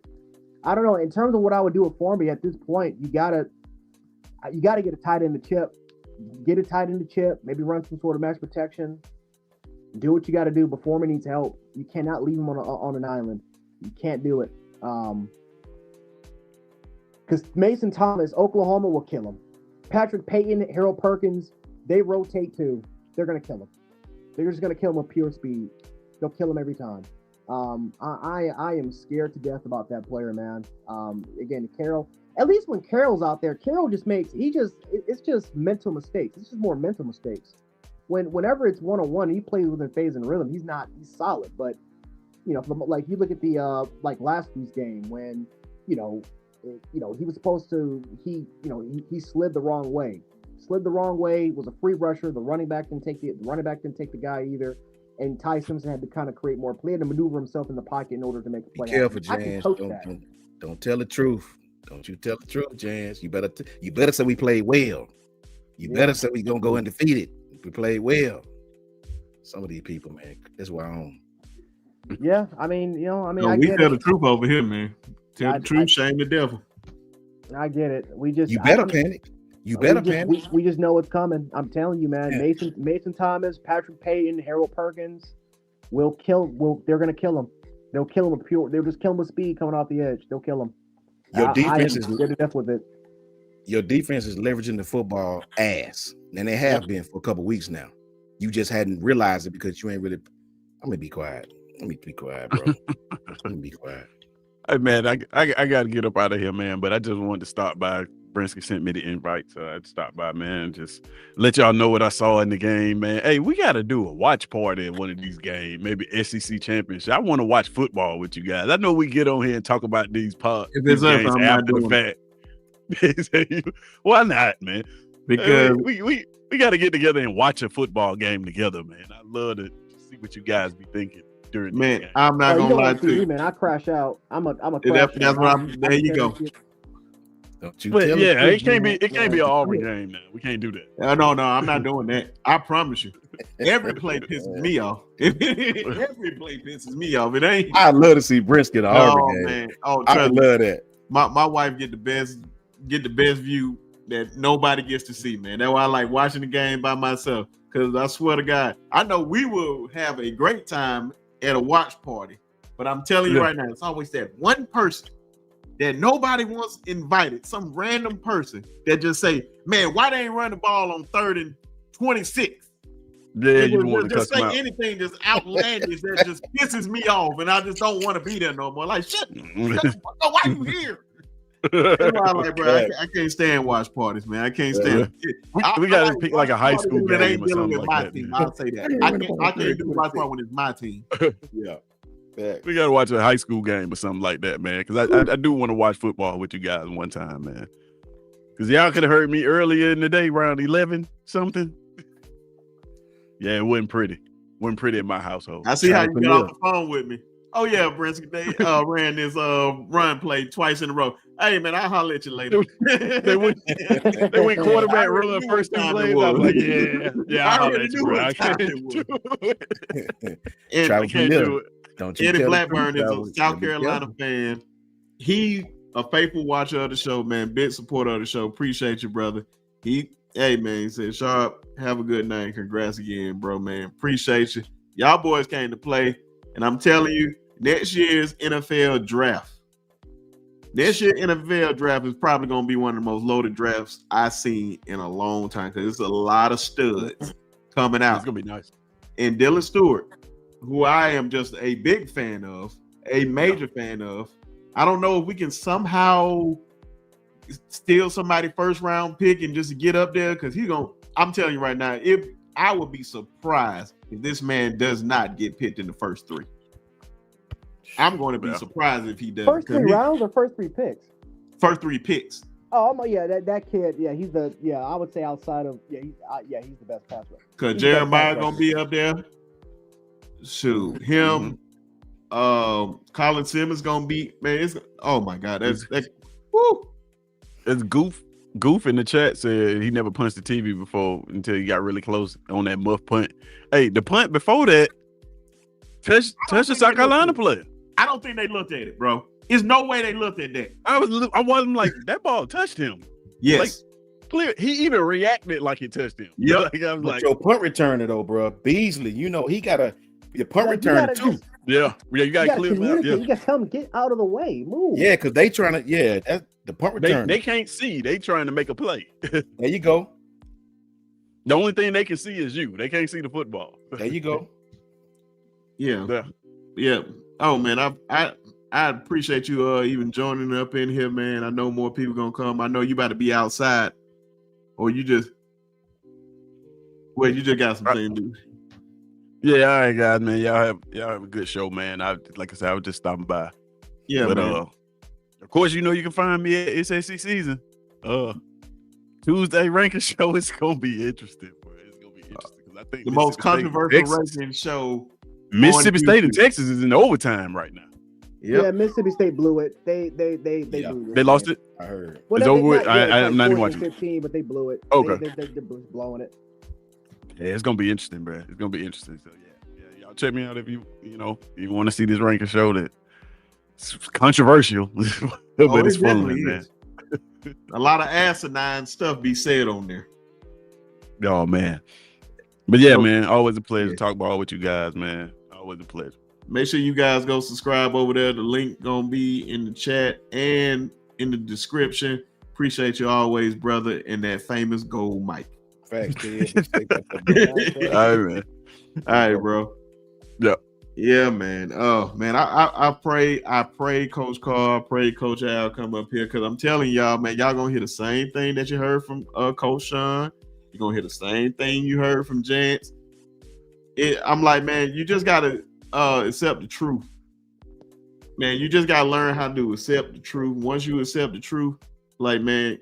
I don't know. In terms of what I would do with Formby at this point, you gotta get a tight end to chip, maybe run some sort of max protection, do what you got to do. But Foreman needs help. You cannot leave him on an island. You can't do it. Because Mason Thomas, Oklahoma will kill him. Patrick Payton, Harold Perkins, they rotate too. They're gonna kill him. They're just going to kill him with pure speed. They'll kill him every time. I am scared to death about that player, man. Again, Karl, at least when Karl's out there, Karl it's just mental mistakes. It's just more mental mistakes. Whenever it's one-on-one, he plays within phase and rhythm. He's solid. But, like you look at the, like last week's game when, he was supposed to, he slid the wrong way. Was a free rusher. The running back didn't take the guy either, and Ty Simpson had to kind of create more play to maneuver himself in the pocket in order to make a play. Be careful, Jans. Don't tell the truth. Don't you tell the truth, Jans. You better say we played well. You better say we gonna go undefeated. We played well. Some of these people, man, that's why I own. Yeah, I mean, we tell the truth over here, man. Tell the truth, shame the devil. I get it. You better panic. You better panic. We just know it's coming. I'm telling you, man. Yeah. Mason Thomas, Patrick Payton, Harold Perkins they're gonna kill him. They'll kill him with they'll just kill him with speed coming off the edge. They'll kill him. Your defense is to death with it. Your defense is leveraging the football ass. And they have been for a couple weeks now. You just hadn't realized it because you ain't really. I'm gonna be quiet. Let me be quiet, bro. Let me be quiet. Hey man, I gotta get up out of here, man. But I just wanted to stop by. Brinsky sent me the invite, so I'd stop by, man. Just let y'all know what I saw in the game, man. Hey, we got to do a watch party at one of these games, maybe SEC championship. I want to watch football with you guys. I know we get on here and talk about these games after the fact. Why not, man? Because we got to get together and watch a football game together, man. I love to see what you guys be thinking during the game. I'm not gonna lie to you, man. I crash out. I'm a crash. That's what I'm. There you go. But yeah, it can't be an Auburn game now. We can't do that. No, I'm not doing that. I promise you. Every play pisses me off. Every play pisses me off. It ain't. I'd love to see Brinsky the Auburn game. Man. I love that. My wife get the best view that nobody gets to see, man. That's why I like watching the game by myself. Because I swear to God, I know we will have a great time at a watch party. But I'm telling you right now, it's always that one person that nobody wants invited, some random person that just say, man, why they ain't run the ball on 3rd and 26? Yeah, you want to just say anything just outlandish that just pisses me off, and I just don't want to be there no more. Like, shut why you here? That's why I'm like, bro, I can't stand watch parties, man. I can't stand it. We got to pick like a high school game or something like that. I'll say that. I can't do watch party when it's my team. Yeah. We gotta watch a high school game or something like that, man. Because I do want to watch football with you guys one time, man. Because y'all could have heard me earlier in the day, around 11 something. Yeah, it wasn't pretty. Wasn't pretty in my household. I see how you got off the phone with me. Oh yeah, Brinsky, they ran this run play twice in a row. Hey man, I'll holler at you later. they went quarterback run first two plays. I was like, yeah, I'll holler at you, bro. I can't do it. I can't do it. Don't you Eddie Blackburn is a South Carolina fan. He a faithful watcher of the show, man. Big supporter of the show. Appreciate you, brother. He said, Sharp, have a good night. Congrats again, bro, man. Appreciate you. Y'all boys came to play, and I'm telling you, next year's NFL draft is probably going to be one of the most loaded drafts I've seen in a long time because there's a lot of studs coming out. It's going to be nice. And Dylan Stewart, who I am just a big fan of, a major fan of. I don't know if we can somehow steal somebody first round pick and just get up there because I'm telling you right now, if I would be surprised if this man does not get picked in the first three. I'm going to be surprised if he does. First 3 rounds or first 3 picks? First 3 picks. Oh that kid. Yeah, he's I would say outside of he's the best pass rusher. Because Jeremiah gonna be up there. Shoot, him. Colin Simmons gonna be, man. Oh my God, that's woo. It's Goof in the chat said he never punched the TV before until he got really close on that muff punt. Hey, the punt before that touched the South Carolina player. I don't think they looked at it, bro. There's no way they looked at that. I wasn't like that ball touched him. Yes, like, clear. He even reacted like it touched him. Yeah, like, I was but your punt returner though, bro, Beasley. You know he got your punt return too. You got to clear him out. Yeah. You got to tell him get out of the way, move. Yeah, because they trying to. Yeah, that's the punt return. They can't see. They trying to make a play. There you go. The only thing they can see is you. They can't see the football. There you go. Yeah. Oh man, I appreciate you even joining up in here, man. I know more people gonna come. I know you about to be outside, or you just got some things to do. Yeah, all right, guys, man. Y'all have a good show, man. Like I said, I was just stopping by. Yeah, but man. Of course, you can find me at SAC season. Tuesday ranking show is gonna be interesting, bro. It's gonna be interesting because I think the most controversial ranking show. Mississippi State and Texas is in overtime right now. Yep. Yeah, Mississippi State blew it. They lost it. I heard. Well, it's over with. I'm not even watching. 15, but they blew it. Okay. They're blowing it. Yeah, it's gonna be interesting, bro. It's gonna be interesting. So yeah, y'all check me out if you want to see this ranking show that it's controversial, but it's fun, man. A lot of asinine stuff be said on there. Oh man, but yeah, man, always a pleasure to talk ball with you guys, man. Always a pleasure. Make sure you guys go subscribe over there. The link gonna be in the chat and in the description. Appreciate you always, brother, and that famous gold mic. Facts, All right, man. All right, bro. Yeah, man. Oh, man. I pray Coach Karl, pray Coach Al come up here because I'm telling y'all, man, y'all gonna hear the same thing that you heard from Coach Shawn. You're gonna hear the same thing you heard from Jance. I'm like, man, you just gotta accept the truth. Man, you just gotta learn how to accept the truth. Once you accept the truth, like, man,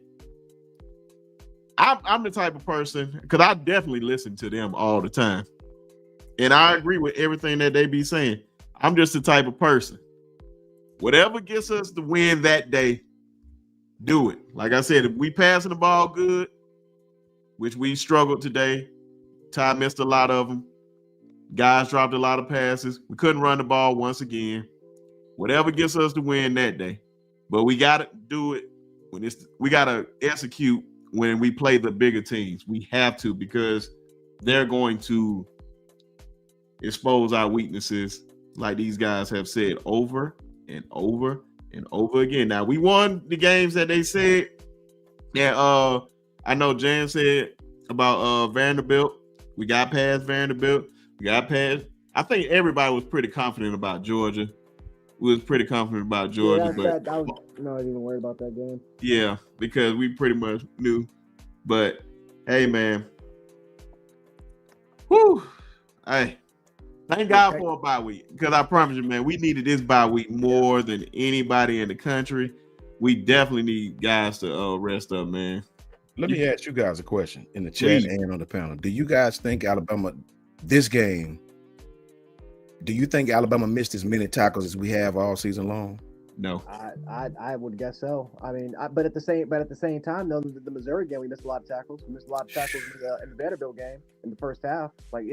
I'm the type of person, because I definitely listen to them all the time. And I agree with everything that they be saying. I'm just the type of person. Whatever gets us to win that day, do it. Like I said, if we passing the ball good, which we struggled today, Ty missed a lot of them. Guys dropped a lot of passes. We couldn't run the ball once again. Whatever gets us to win that day. But we got to do it when we got to execute when we play the bigger teams. We have to, because they're going to expose our weaknesses, like these guys have said over and over and over again. Now, we won the games that they said. Yeah, I know Jan said about Vanderbilt. We got past Vanderbilt. We got past. I think everybody was pretty confident about Georgia. We was pretty confident about Georgia. I was not even worried about that game. Yeah, because we pretty much knew. But, hey, man. Whew. Hey. Thank God for a bye week, because I promise you, man, we needed this bye week more than anybody in the country. We definitely need guys to rest up, man. Let me ask you guys a question in the chat and on the panel. Do you guys think Alabama, this game, do you think Alabama missed as many tackles as we have all season long? No. I would guess so. I mean, but at the same time, though, the Missouri game, we missed a lot of tackles. We missed a lot of tackles in the Vanderbilt game in the first half. Like,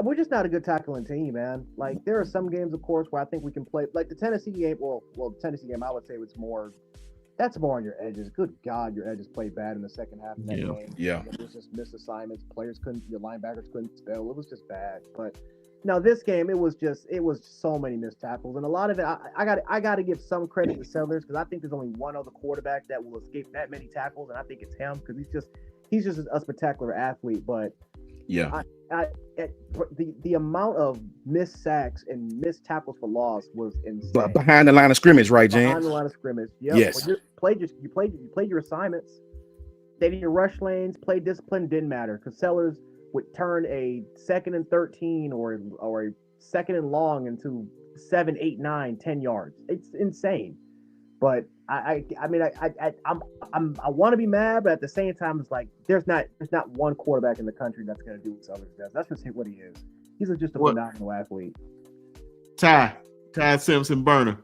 we're just not a good tackling team, man. Like, there are some games, of course, where I think we can play. Like the Tennessee game. Well, the Tennessee game, I would say it's more. That's more on your edges. Good God, your edges played bad in the second half of that game. Yeah. It was just missed assignments. Your linebackers couldn't spell. It was just bad. But now this game, it was so many missed tackles, and a lot of it. I got to give some credit to Sellers, because I think there's only one other quarterback that will escape that many tackles, and I think it's him, because he's just a spectacular athlete. But yeah, the amount of missed sacks and missed tackles for loss was insane. Behind the line of scrimmage, right, James? Behind the line of scrimmage. Yep. Yes. When you played your assignments. Stayed in your rush lanes. Play discipline, didn't matter, because Sellers would turn a 2nd and 13 or a 2nd and long into 7, 8, 9, 10 yards. It's insane. But I want to be mad, but at the same time, it's like there's not one quarterback in the country that's going to do what Sellers does. That's just what he is. He's just a phenomenal athlete. Ty Simpson burner.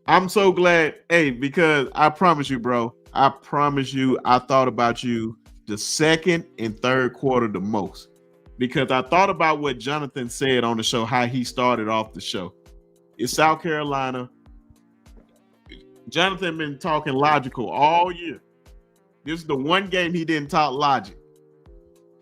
I'm so glad, because I promise you, bro. I promise you, I thought about you the second and third quarter the most, because I thought about what Jonathan said on the show, how he started off the show. It's South Carolina. Jonathan been talking logical all year. This is the one game he didn't talk logic.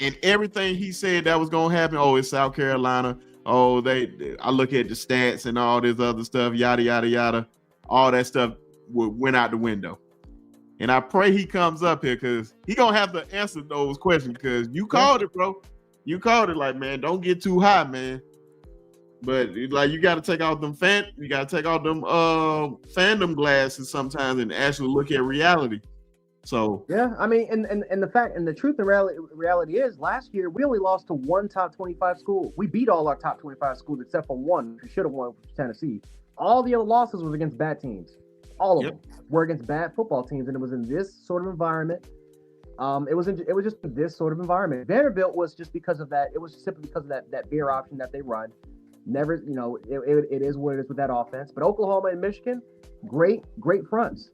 And everything he said that was going to happen, it's South Carolina. I look at the stats and all this other stuff, yada, yada, yada. All that stuff went out the window. And I pray he comes up here, because he going to have to answer those questions, because you called it, bro. You called it, like, man, don't get too high, man. But like, you got to take out them fandom glasses sometimes and actually look at reality. So yeah, I mean, and the fact and the truth and reality is, last year we only lost to one top 25 school. We beat all our top 25 schools except for one who should have won, Tennessee. All the other losses was against bad teams. All of them were against bad football teams, and it was in this sort of environment. It was just this sort of environment. Vanderbilt was just because of that. It was simply because of that veer option that they run. Never, it is what it is with that offense. But Oklahoma and Michigan, great fronts.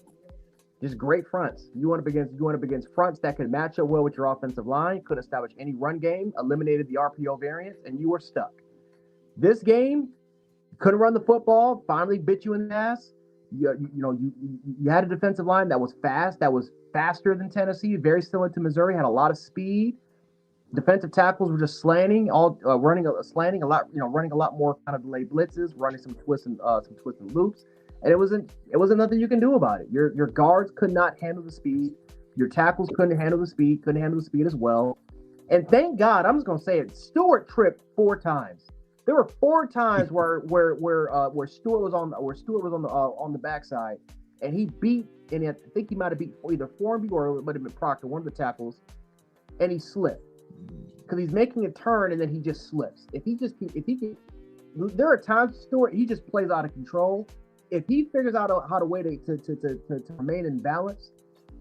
Just great fronts. You want to begin fronts that could match up well with your offensive line, could establish any run game, eliminated the RPO variance, and you were stuck. This game, couldn't run the football, finally bit you in the ass. You had a defensive line that was fast, that was faster than Tennessee, very similar to Missouri, had a lot of speed. Defensive tackles were just slanting, running a lot more kind of delayed blitzes, running some twists and loops, and it wasn't nothing you can do about it. Your guards could not handle the speed, your tackles couldn't handle the speed as well. And thank God, I'm just gonna say it, Stewart tripped 4 times. There were 4 times where Stewart was on the backside, and he beat, and I think he might have beat either Formby or it might have been Proctor, one of the tackles, and he slipped. Because he's making a turn and then he just slips. There are times Stewart, he just plays out of control. If he figures out how to way to remain in balance,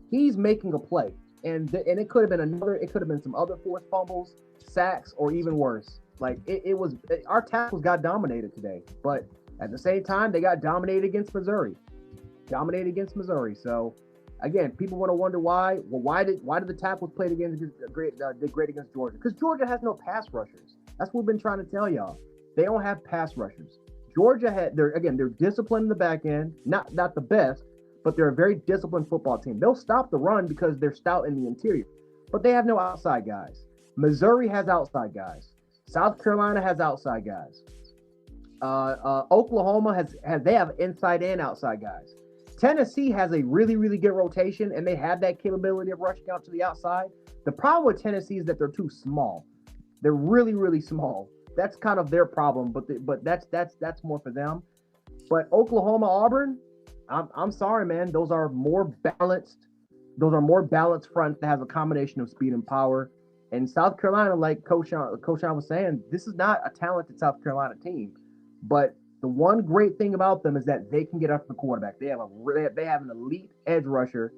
he's making a play. And it could have been some other forced fumbles, sacks, or even worse. Like our tackles got dominated today, but at the same time they got dominated against Missouri. So again, people want to wonder why. Well, why did the tackles play did great against Georgia? Because Georgia has no pass rushers. That's what we've been trying to tell y'all. They don't have pass rushers. Georgia they're disciplined in the back end, not the best, but they're a very disciplined football team. They'll stop the run because they're stout in the interior, but they have no outside guys. Missouri has outside guys. South Carolina has outside guys. Oklahoma have inside and outside guys. Tennessee has a really, really good rotation, and they have that capability of rushing out to the outside. The problem with Tennessee is that they're too small. They're really, really small. That's kind of their problem, but that's more for them. But Oklahoma, Auburn, I'm sorry, man. Those are more balanced fronts that has a combination of speed and power. And South Carolina, like Coach Shawn was saying, this is not a talented South Carolina team. But the one great thing about them is that they can get up the quarterback. They have an elite edge rusher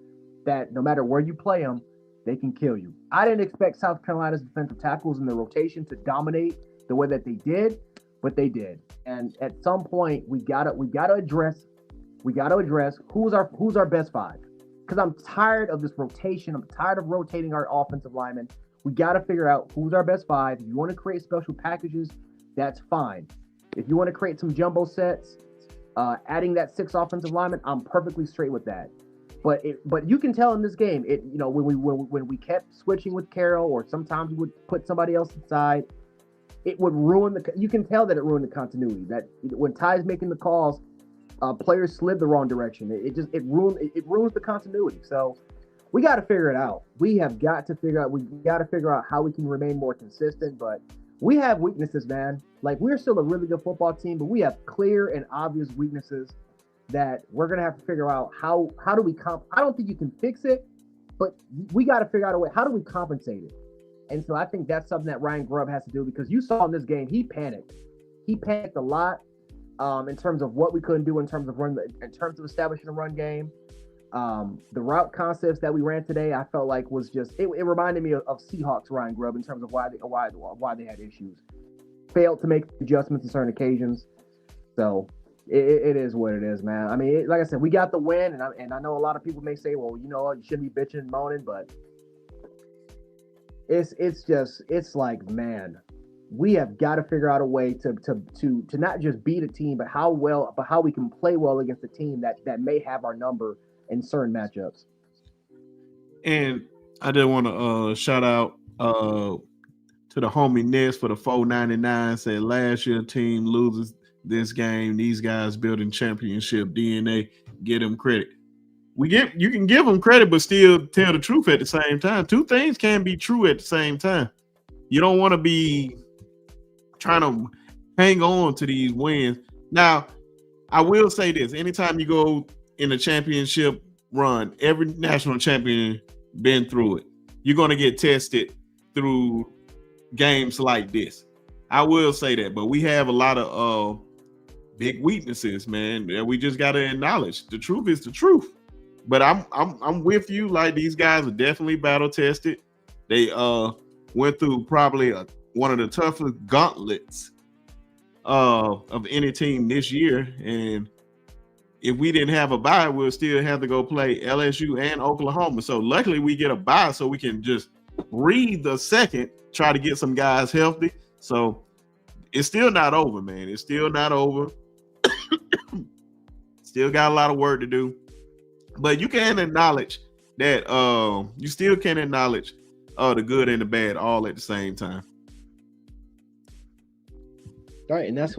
that no matter where you play them, they can kill you. I didn't expect South Carolina's defensive tackles in the rotation to dominate the way that they did, but they did. And at some point, we gotta address who's our best five. Because I'm tired of this rotation. I'm tired of rotating our offensive linemen. We got to figure out who's our best five. If you want to create special packages, that's fine. If you want to create some jumbo sets, adding that 6 offensive linemen, I'm perfectly straight with that. But you can tell in this game, when we kept switching with Karl, or sometimes we would put somebody else inside, it would ruin you can tell that it ruined the continuity. That when Ty's making the calls, players slid the wrong direction. It ruins the continuity. So we got to figure it out. We got to figure out how we can remain more consistent. But we have weaknesses, man. Like, we're still a really good football team, but we have clear and obvious weaknesses that we're gonna have to figure out how do we I don't think you can fix it, but we got to figure out a way. How do we compensate it? And so I think that's something that Ryan Grubb has to do, because you saw in this game he panicked. He panicked a lot. In terms of what we couldn't do in terms of establishing a run game. The route concepts that we ran today, I felt like was just it reminded me of Seahawks Ryan Grubb in terms of why they had issues. Failed to make adjustments on certain occasions. So it is what it is, man. I mean, like I said, we got the win, and I know a lot of people may say, well, you shouldn't be bitching and moaning, but it's like, man, we have got to figure out a way to not just beat a team, but how we can play well against a team that may have our number in certain matchups. And I did want to shout out to the homie Ness for the 499. Said last year team loses this game. These guys building championship DNA. Get them credit. You can give them credit, but still tell the truth at the same time. Two things can be true at the same time. You don't want to be trying to hang on to these wins. Now, I will say this: anytime you go in a championship run, every national champion been through it. You're going to get tested through games like this. I will say that, but we have a lot of big weaknesses, man, that we just got to acknowledge. The truth is the truth. But I'm with you. Like, these guys are definitely battle tested. They went through probably one of the toughest gauntlets of any team this year. And if we didn't have a bye, we'll still have to go play LSU and Oklahoma. So luckily we get a bye so we can just breathe the second, try to get some guys healthy. So it's still not over, man. It's still not over. Still got a lot of work to do. But you can acknowledge that you still can acknowledge the good and the bad all at the same time. All right, and that's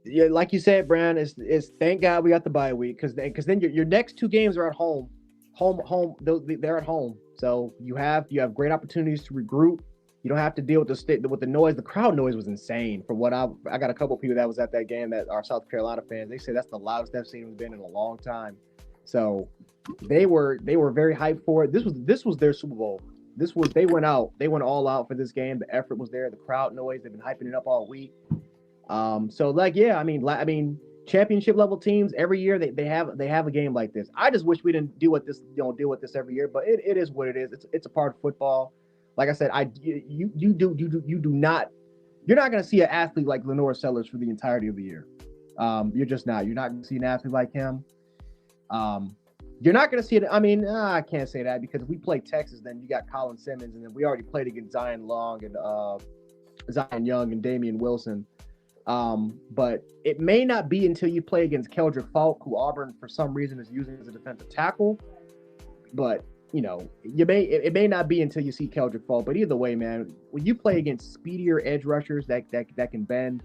yeah, like you said, Brian, is thank God we got the bye week, because then your next 2 games are at home. They're at home, so you have great opportunities to regroup. You don't have to deal with the noise. The crowd noise was insane. From what I got a couple of people that was at that game that are South Carolina fans. They say that's the loudest they've seen been in a long time. So they were very hyped for it. This was their Super Bowl. They went all out for this game. The effort was there. The crowd noise. They've been hyping it up all week. So like, yeah, I mean, championship level teams every year they have a game like this. I just wish we didn't deal with this every year, but it is what it is. It's a part of football. Like I said, you're not going to see an athlete like Lenore Sellers for the entirety of the year. You're just not. You're not going to see an athlete like him. You're not going to see it. I mean, I can't say that, because if we play Texas, then you got Colin Simmons, and then we already played against Zion Long and Zion Young and Damian Wilson. But it may not be until you play against Keldrick Falk, who Auburn for some reason is using as a defensive tackle. But it may not be until you see Keldrick Falk. But either way, man, when you play against speedier edge rushers that can bend,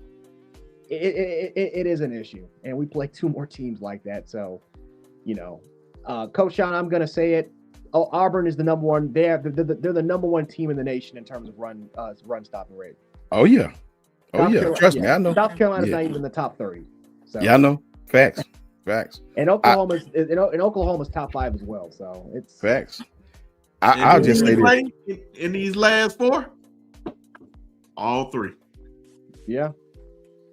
it is an issue. And we play 2 more teams like that. So, Coach Shawn, I'm gonna say it. Oh, Auburn is the number one. They're the number 1 team in the nation in terms of run stopping rate. Oh yeah. Trust me, I know. South Carolina's not even in the top 30. So. Yeah, I know. Facts. And Oklahoma's top 5 as well. So it's facts. I'll just say this. In these last 4, all 3. Yeah.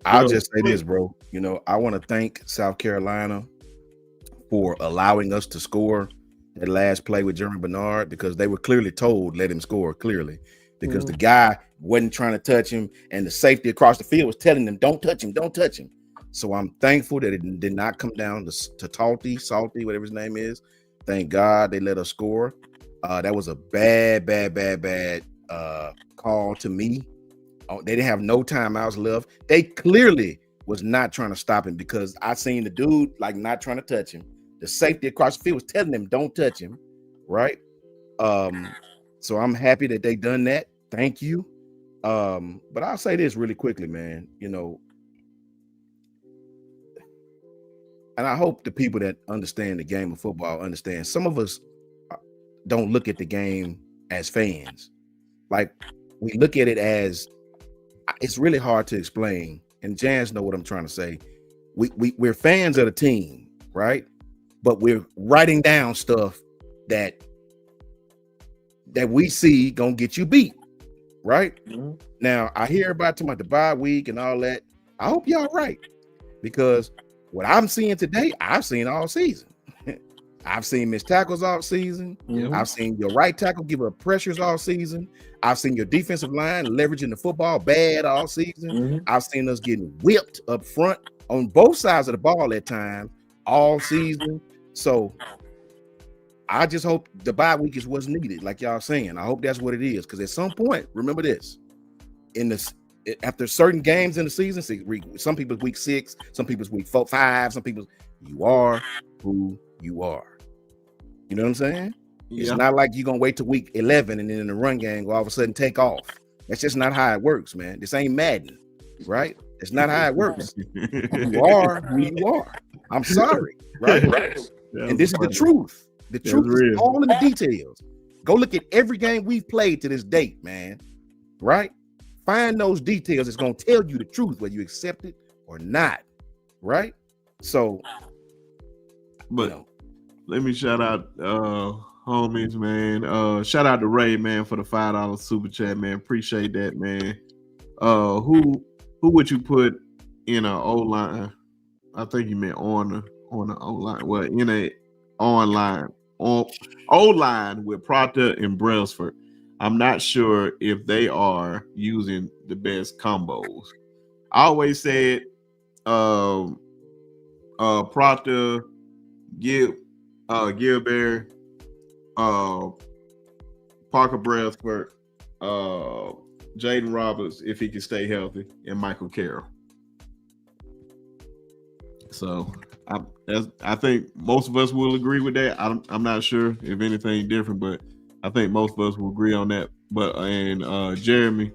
I'll just say this, bro. You know, I want to thank South Carolina for allowing us to score that last play with Jeremy Bernard, because they were clearly told, let him score clearly, because the guy wasn't trying to touch him, and the safety across the field was telling them, don't touch him, don't touch him. So I'm thankful that it did not come down to Salty, whatever his name is. Thank God they let us score. That was a bad call to me. They didn't have no timeouts left. They clearly was not trying to stop him, because I seen the dude like not trying to touch him. The safety across the field was telling them, don't touch him, right? So I'm happy that they done that. Thank you. But I'll say this really quickly, man. You know, and I hope the people that understand the game of football understand. Some of us don't look at the game as fans. Like, we look at it as, it's really hard to explain. And Jans know what I'm trying to say. We're fans of the team, right? But we're writing down stuff that we see gonna get you beat, right? Now, I hear everybody talking about the bye week and all that. I hope y'all right, because what I'm seeing today, I've seen all season. I've seen missed tackles all season. I've seen your right tackle give up pressures all season. I've seen your defensive line leveraging the football bad all season. I've seen us getting whipped up front on both sides of the ball at times all season. So I just hope the bye week is what's needed, like y'all saying. I hope that's what it is, because at some point, remember this, after certain games in the season, some people's week 6, some people's week 4, 5, some people's, you are who you are. You know what I'm saying? It's not like you're gonna wait till week 11 and then in the run game all of a sudden take off. That's just not how it works, man. This ain't Madden, right? It's not how it works. You are who you are. I'm sorry, right? And this is the truth. The truth is all in the details. Go look at every game we've played to this date, man. Right? Find those details. It's gonna tell you the truth, whether you accept it or not. Right? So, but let me shout out homies, man. Shout out to Ray, man, for the $5 super chat, man. Appreciate that, man. Who would you put in an O-line? I think you meant on the O-line. Well, in a O-line with Proctor and Brailsford. I'm not sure if they are using the best combos. I always said Proctor, Gilbert, Parker Brailsford, Jaden Roberts, if he can stay healthy, and Michael Carroll. So I think most of us will agree with that. I'm not sure if anything different, but I think most of us will agree on that. But Jeremy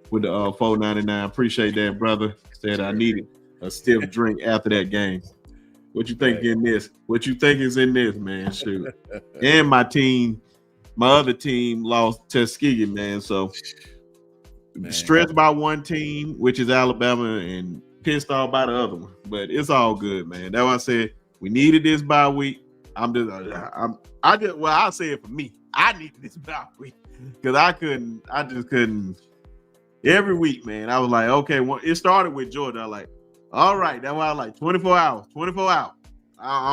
with the $4.99, appreciate that, brother. Said I needed a stiff drink after that game. What you think in this? What you think is in this, man? Shoot. And my other team lost Tuskegee, man. So stressed by one team, which is Alabama, and pissed off by the other one. But it's all good, man. That's why I said we needed this bye week. I'll say it for me. I needed this bye week because I just couldn't. Every week, man, I was like, okay, well, it started with Georgia. I was like, all right, that's why I was like 24 hours. I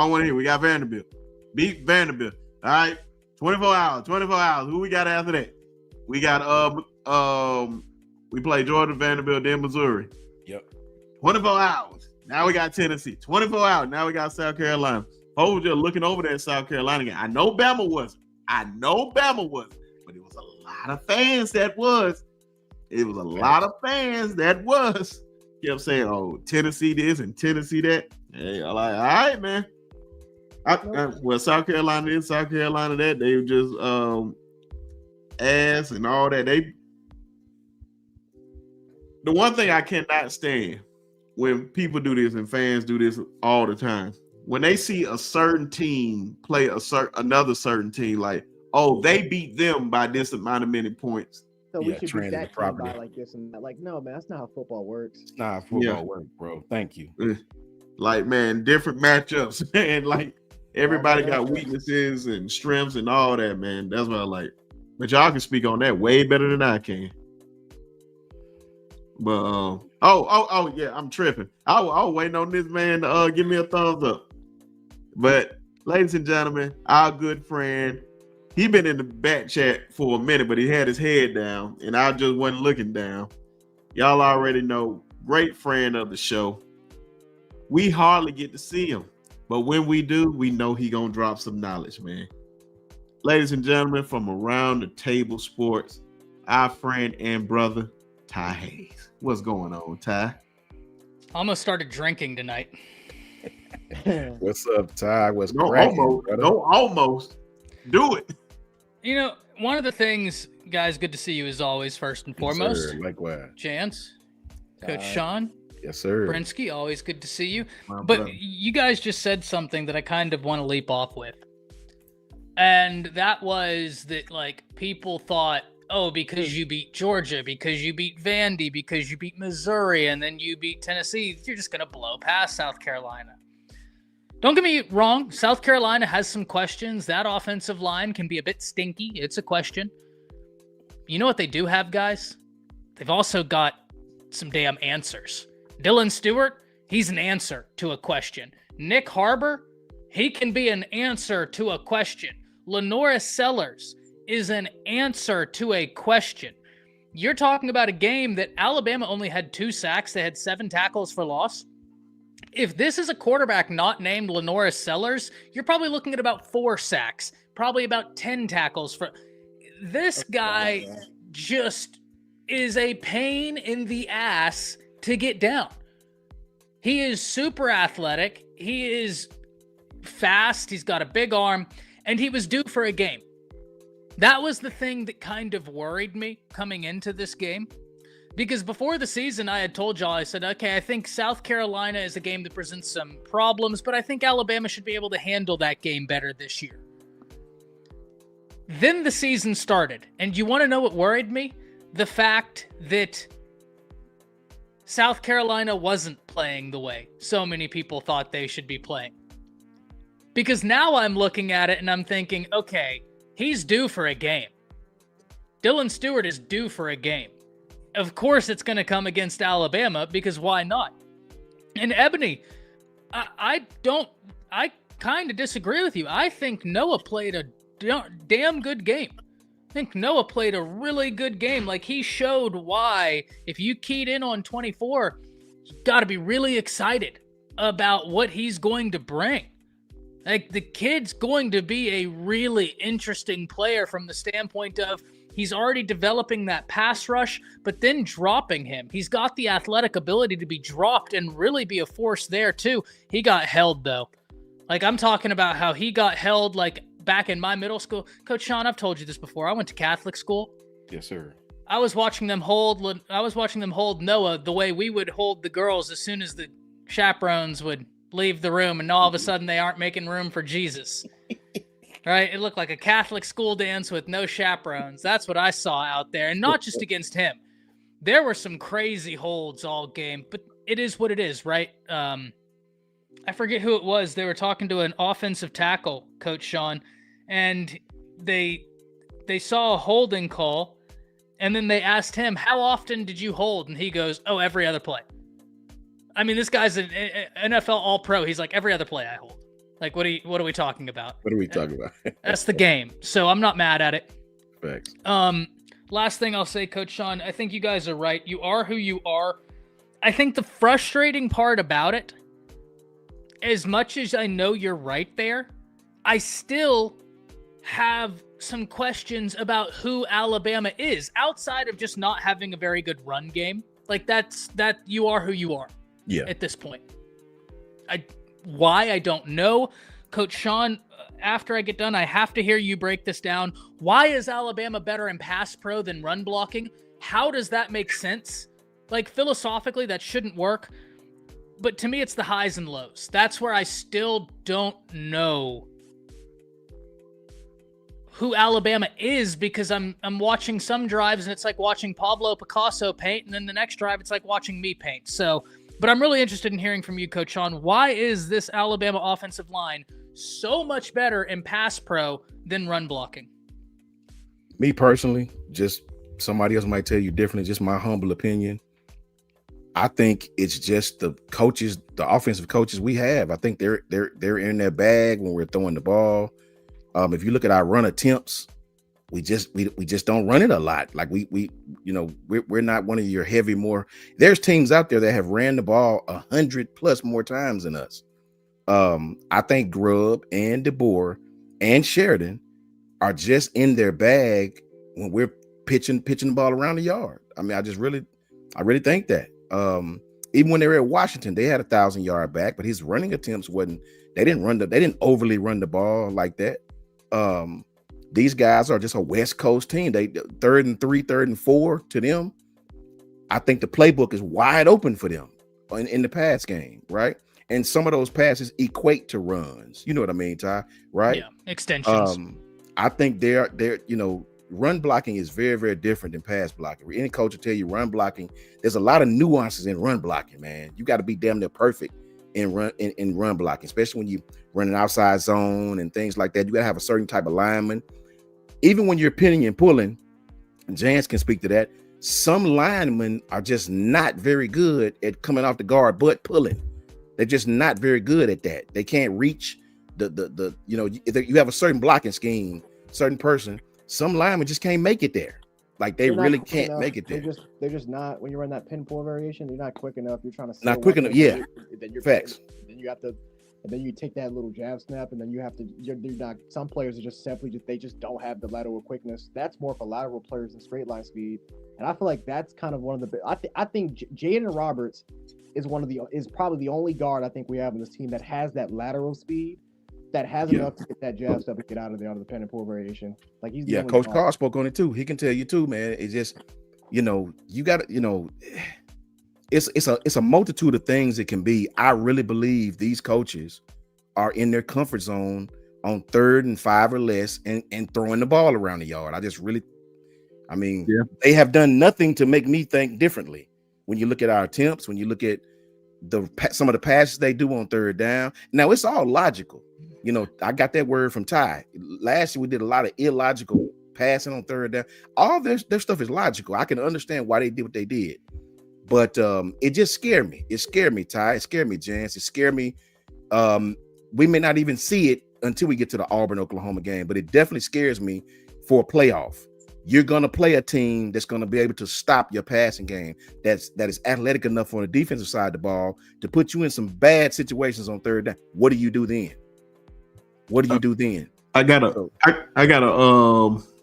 don't want to hear. We got Vanderbilt. Beat Vanderbilt. All right, 24 hours. Who we got after that? We got we played Georgia, Vanderbilt, then Missouri. Yep. 24 hours. Now we got Tennessee. 24 hours. Now we got South Carolina. I was just looking over that South Carolina game. I know Bama wasn't. But it was a lot of fans that was. Kept saying, oh, Tennessee this and Tennessee that. Hey, I'm like, all right, man. South Carolina this, South Carolina that. They were just ass and all that. The one thing I cannot stand when people do this and fans do this all the time, when they see a certain team play another certain team, like, oh, they beat them by this amount of many points. So we should beat that team by like this and that. Like, no, man, that's not how football works. It's not how football works, bro. Thank you. Like, man, different matchups. And like, Everybody got weaknesses and strengths and all that, man. That's what I like. But y'all can speak on that way better than I can. But yeah, I'm tripping. I was waiting on this man to give me a thumbs up. But ladies and gentlemen, our good friend, he been in the back chat for a minute, but he had his head down, and I just wasn't looking down. Y'all already know, great friend of the show. We hardly get to see him, but when we do, we know he gonna drop some knowledge, man. Ladies and gentlemen, from Around the Table Sports, our friend and brother, Ty Hayes. What's going on, Ty? Almost started drinking tonight. What's up, Ty? What's no, cracking, almost, brother? no, almost. Do it. You know, one of the things, guys, good to see you as always, first and foremost. Yes, sir. Likewise. Chance, Coach Shawn. Yes, sir. Brinsky, always good to see you. My but brother. You guys just said something that I kind of want to leap off with. And that was that, like, people thought, oh, because you beat Georgia, because you beat Vandy, because you beat Missouri, and then you beat Tennessee, you're just going to blow past South Carolina. Don't get me wrong. South Carolina has some questions. That offensive line can be a bit stinky. It's a question. You know what they do have, guys? They've also got some damn answers. Dylan Stewart, he's an answer to a question. Nick Harbor, he can be an answer to a question. Lenora Sellers is an answer to a question. You're talking about a game that Alabama only had 2 sacks. They had 7 tackles for loss. If this is a quarterback not named Lenora Sellers, you're probably looking at about 4 sacks, probably about 10 tackles for this guy. Just is a pain in the ass to get down. He is super athletic. He is fast. He's got a big arm, and he was due for a game. That was the thing that kind of worried me coming into this game. Because before the season, I had told y'all, I said, okay, I think South Carolina is a game that presents some problems, but I think Alabama should be able to handle that game better this year. Then the season started, and you want to know what worried me? The fact that South Carolina wasn't playing the way so many people thought they should be playing. Because now I'm looking at it and I'm thinking, okay, he's due for a game. Dylan Stewart is due for a game. Of course it's going to come against Alabama, because why not? And Ebony, I kind of disagree with you. I think Noah played a damn good game. I think Noah played a really good game. Like, he showed why, if you keyed in on 24, you got to be really excited about what he's going to bring. Like, the kid's going to be a really interesting player from the standpoint of he's already developing that pass rush, but then dropping him. He's got the athletic ability to be dropped and really be a force there too. He got held though. Like, I'm talking about how he got held like back in my middle school. Coach Shawn, I've told you this before. I went to Catholic school. Yes, sir. I was watching them hold Noah the way we would hold the girls as soon as the chaperones would leave the room, and all of a sudden they aren't making room for Jesus. Right? It looked like a Catholic school dance with no chaperones. That's what I saw out there. And not just against him. There were some crazy holds all game, but it is what it is, right? I forget who it was. They were talking to an offensive tackle, Coach Shawn, and they saw a holding call, and then they asked him, how often did you hold? And he goes, oh, every other play. I mean, this guy's an NFL All-Pro. He's like, every other play I hold. Like, what are we talking about? What are we talking about? That's the game. So I'm not mad at it. Thanks. Last thing I'll say, Coach Shawn, I think you guys are right. You are who you are. I think the frustrating part about it, as much as I know you're right there, I still have some questions about who Alabama is outside of just not having a very good run game. Like, that you are who you are. Yeah. At this point. Why, I don't know. Coach Shawn, after I get done, I have to hear you break this down. Why is Alabama better in pass pro than run blocking? How does that make sense? Like, philosophically, that shouldn't work. But to me, it's the highs and lows. That's where I still don't know who Alabama is, because I'm watching some drives and it's like watching Pablo Picasso paint, and then the next drive it's like watching me paint. So, but I'm really interested in hearing from you, Coach Shawn. Why is this Alabama offensive line so much better in pass pro than run blocking. Me personally, just somebody else might tell you differently, just my humble opinion. I think it's just the coaches, the offensive coaches we have. I think they're in their bag when we're throwing the ball. If you look at our run attempts, we just don't run it a lot. Like we're not one of your heavy more. There's teams out there that have ran the ball 100+ more times than us. I think Grubb and DeBoer and Sheridan are just in their bag when we're pitching the ball around the yard. I mean, I really think that. Even when they were at Washington, they had 1,000-yard back, but his running attempts they didn't overly run the ball like that. These guys are just a West Coast team. They 3rd and 3, 3rd and 4 to them. I think the playbook is wide open for them in the pass game, right? And some of those passes equate to runs. You know what I mean, Ty? Right? Yeah, extensions. I think they're run blocking is very, very different than pass blocking. Any coach will tell you run blocking. There's a lot of nuances in run blocking, man. You got to be damn near perfect in run blocking, especially when you run an outside zone and things like that. You got to have a certain type of lineman. Even when you're pinning and pulling, and Jans can speak to that, some linemen are just not very good at coming off the guard but pulling. They're just not very good at that. They can't reach if you have a certain blocking scheme, certain person, some linemen just can't make it there. Like they really can't make it there. They're just not, when you run that pin pull variation, you're not quick enough. You're trying to not quick enough. Yeah. Then you're facts. Then you have to, and then you take that little jab snap, and then you have to. You're not. Some players are just simply they just don't have the lateral quickness. That's more for lateral players than straight line speed. And I feel like that's kind of one of the. I think Jaden Roberts is probably the only guard I think we have on this team that has that lateral speed, that has enough to get that jab step and get out of there on the pin and pull variation. Like he's Coach Karl spoke on it too. He can tell you too, man. It's just you got to it's a multitude of things it can be. I really believe these coaches are in their comfort zone on 3rd and 5 or less and throwing the ball around the yard. They have done nothing to make me think differently. When you look at our attempts, when you look at some of the passes they do on 3rd down, now it's all logical. I got that word from Ty. Last year we did a lot of illogical passing on 3rd down. All their stuff is logical. I can understand why they did what they did. But it just scared me. It scared me, Ty. It scared me, Jans. It scared me. We may not even see it until we get to the Auburn, Oklahoma game, but it definitely scares me for a playoff. You're going to play a team that's going to be able to stop your passing game, that is athletic enough on the defensive side of the ball to put you in some bad situations on 3rd down. What do you do then? I gotta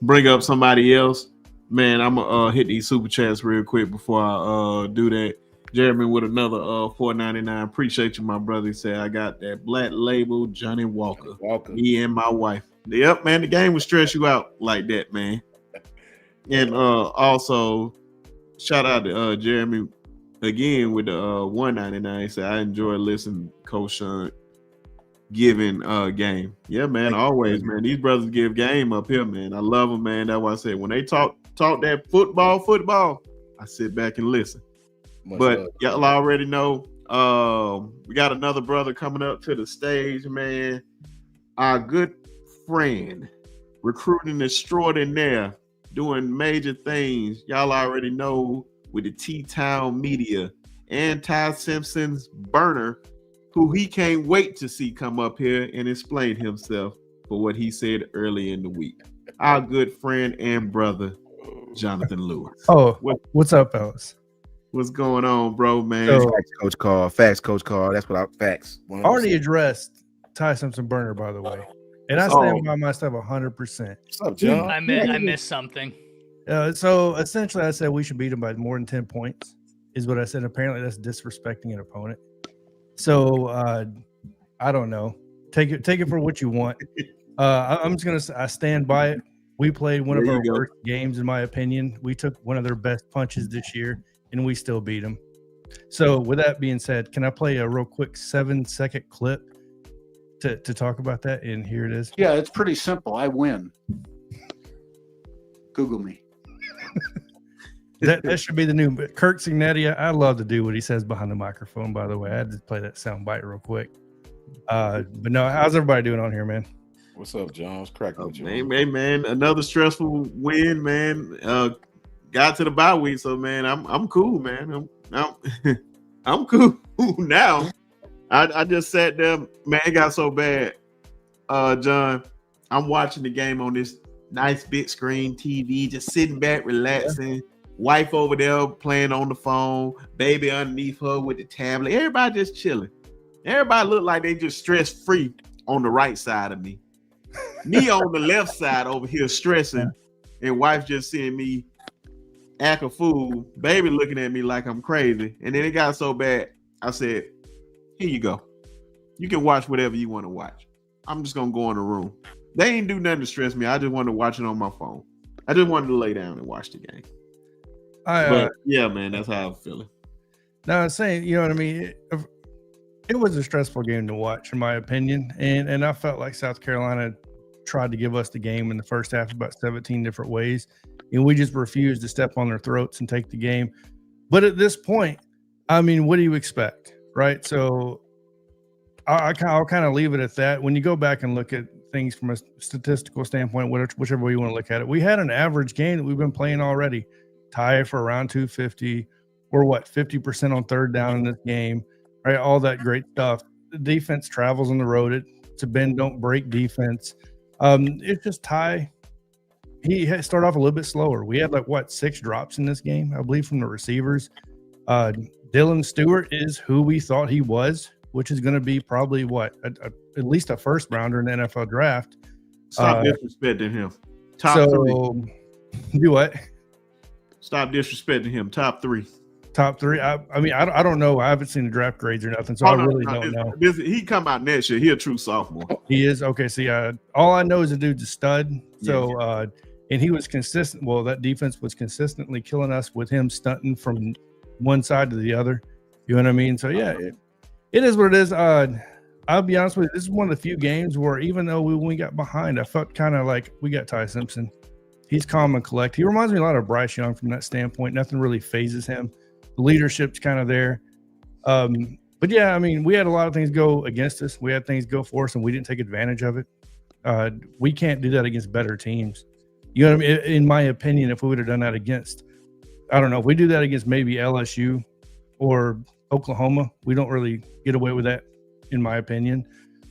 bring up somebody else. Man, I'm gonna hit these super chats real quick before I do that. Jeremy with another $4.99. Appreciate you, my brother. He said I got that black label Johnny Walker. Me and my wife. Yep, man. The game will stress you out like that, man. And also shout out to Jeremy again with the $1.99. He said I enjoy listening to Coach Shawn giving game. Yeah, man. Always, man. These brothers give game up here, man. I love them, man. That's why I said when they talk that football, I sit back and listen. But y'all already know we got another brother coming up to the stage, man. Our good friend, recruiting extraordinaire, doing major things. Y'all already know with the T-Town Media and Ty Simpson's burner, who he can't wait to see come up here and explain himself for what he said early in the week. Our good friend and brother, Jonathan Lewis. Oh, what's up, fellas? What's going on, bro, man? Facts, Coach Karl. Facts, Coach Karl. That's what facts. 100%. Already addressed Ty Simpson burner, by the way. And I stand by my stuff 100%. What's up, John? I missed something. So essentially, I said we should beat him by more than 10 points, is what I said. Apparently, that's disrespecting an opponent. So I don't know. Take it for what you want. I'm just gonna say I stand by it. We played one of our worst games, in my opinion. We took one of their best punches this year, and we still beat them. So with that being said, can I play a real quick 7-second clip to talk about that? And here it is. Yeah, it's pretty simple. I win. Google me. That should be the new Kirk Signetti. I love to do what he says behind the microphone, by the way. I had to play that sound bite real quick. But no, how's everybody doing on here, man? What's up, John? What's cracking with you? Man, another stressful win, man. Got to the bye week, so man, I'm cool, man. I'm cool now. I just sat there, man. It got so bad, John. I'm watching the game on this nice big screen TV, just sitting back, relaxing. Yeah. Wife over there playing on the phone, baby underneath her with the tablet. Everybody just chilling. Everybody look like they just stress free on the right side of me. Me on the left side over here stressing, and wife just seeing me act a fool. Baby looking at me like I'm crazy. And then it got so bad, I said, here you go. You can watch whatever you want to watch. I'm just going to go in the room. They ain't do nothing to stress me. I just wanted to watch it on my phone. I just wanted to lay down and watch the game. But yeah, man, that's how I'm feeling. No, I'm saying, you know what I mean? It was a stressful game to watch, in my opinion. And I felt like South Carolina tried to give us the game in the first half about 17 different ways. And we just refused to step on their throats and take the game. But at this point, I mean, what do you expect, right? So I'll kind of leave it at that. When you go back and look at things from a statistical standpoint, whichever way you want to look at it, we had an average game that we've been playing already. Tie for around 250. We're 50% on third down in this game, right? All that great stuff. The defense travels on the road. It's a bend, don't break defense. It's just Ty. He had started off a little bit slower. We had 6 drops in this game, I believe, from the receivers. Dylan Stewart is who we thought he was, which is going to be probably at least a first rounder in the NFL draft. Stop disrespecting him. Top 3. Do what? Stop disrespecting him. Top 3. Top 3. I mean, I don't know. I haven't seen the draft grades or nothing, so I really don't know. He come out next year. He a true sophomore. He is okay. So all I know is the dude's a stud. So and he was consistent. Well, that defense was consistently killing us with him stunting from one side to the other. You know what I mean? So yeah, it is what it is. I'll be honest with you. This is one of the few games where even though we got behind, I felt kind of like we got Ty Simpson. He's calm and collect. He reminds me a lot of Bryce Young from that standpoint. Nothing really phases him. The leadership's kind of there. But yeah, I mean, we had a lot of things go against us. We had things go for us, and we didn't take advantage of it. We can't do that against better teams. You know what I mean? In my opinion, if we would have done that against, I don't know, if we do that against maybe LSU or Oklahoma, we don't really get away with that, in my opinion.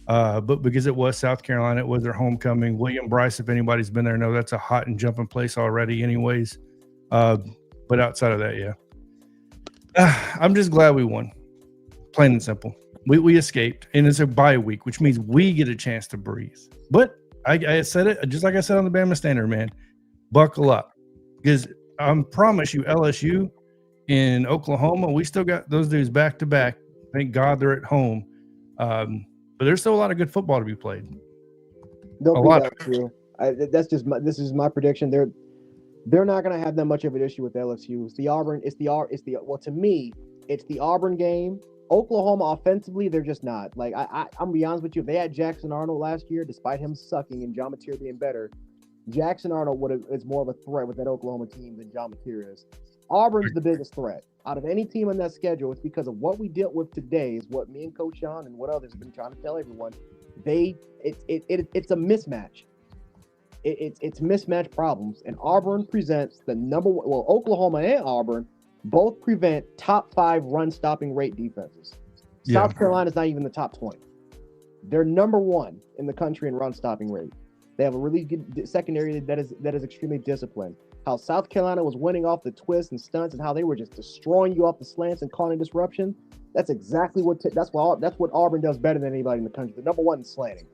But because it was South Carolina, it was their homecoming. William Bryce, if anybody's been there, know that's a hot and jumping place already anyways. But outside of that, yeah. I'm just glad we won. Plain and simple. We escaped, and it's a bye week, which means we get a chance to breathe. But I said it, just like I said on the Bama Standard, man, buckle up. Because I promise you, LSU in Oklahoma, we still got those dudes back to back. Thank God they're at home. But there's still a lot of good football to be played. Don't be that true. This is my prediction. They're not going to have that much of an issue with LSU. It's the Auburn. Well, to me, it's the Auburn game. Oklahoma offensively, they're just not. I'm gonna be honest with you. If they had Jackson Arnold last year, despite him sucking and John Mateer being better, Jackson Arnold is more of a threat with that Oklahoma team than John Mateer is. Auburn's the biggest threat out of any team on that schedule. It's because of what we dealt with today. Is what me and Coach Shawn and what others have been trying to tell everyone. It's a mismatch. It's mismatch problems, and Auburn presents the number one. Well, Oklahoma and Auburn both prevent top 5 run stopping rate defenses. Yeah. South Carolina's not even the top 20. They're number 1 in the country in run stopping rate. They have a really good secondary that is extremely disciplined. How South Carolina was winning off the twists and stunts, and how they were just destroying you off the slants and causing disruption. That's exactly that's what Auburn does better than anybody in the country. The number 1 in slanting.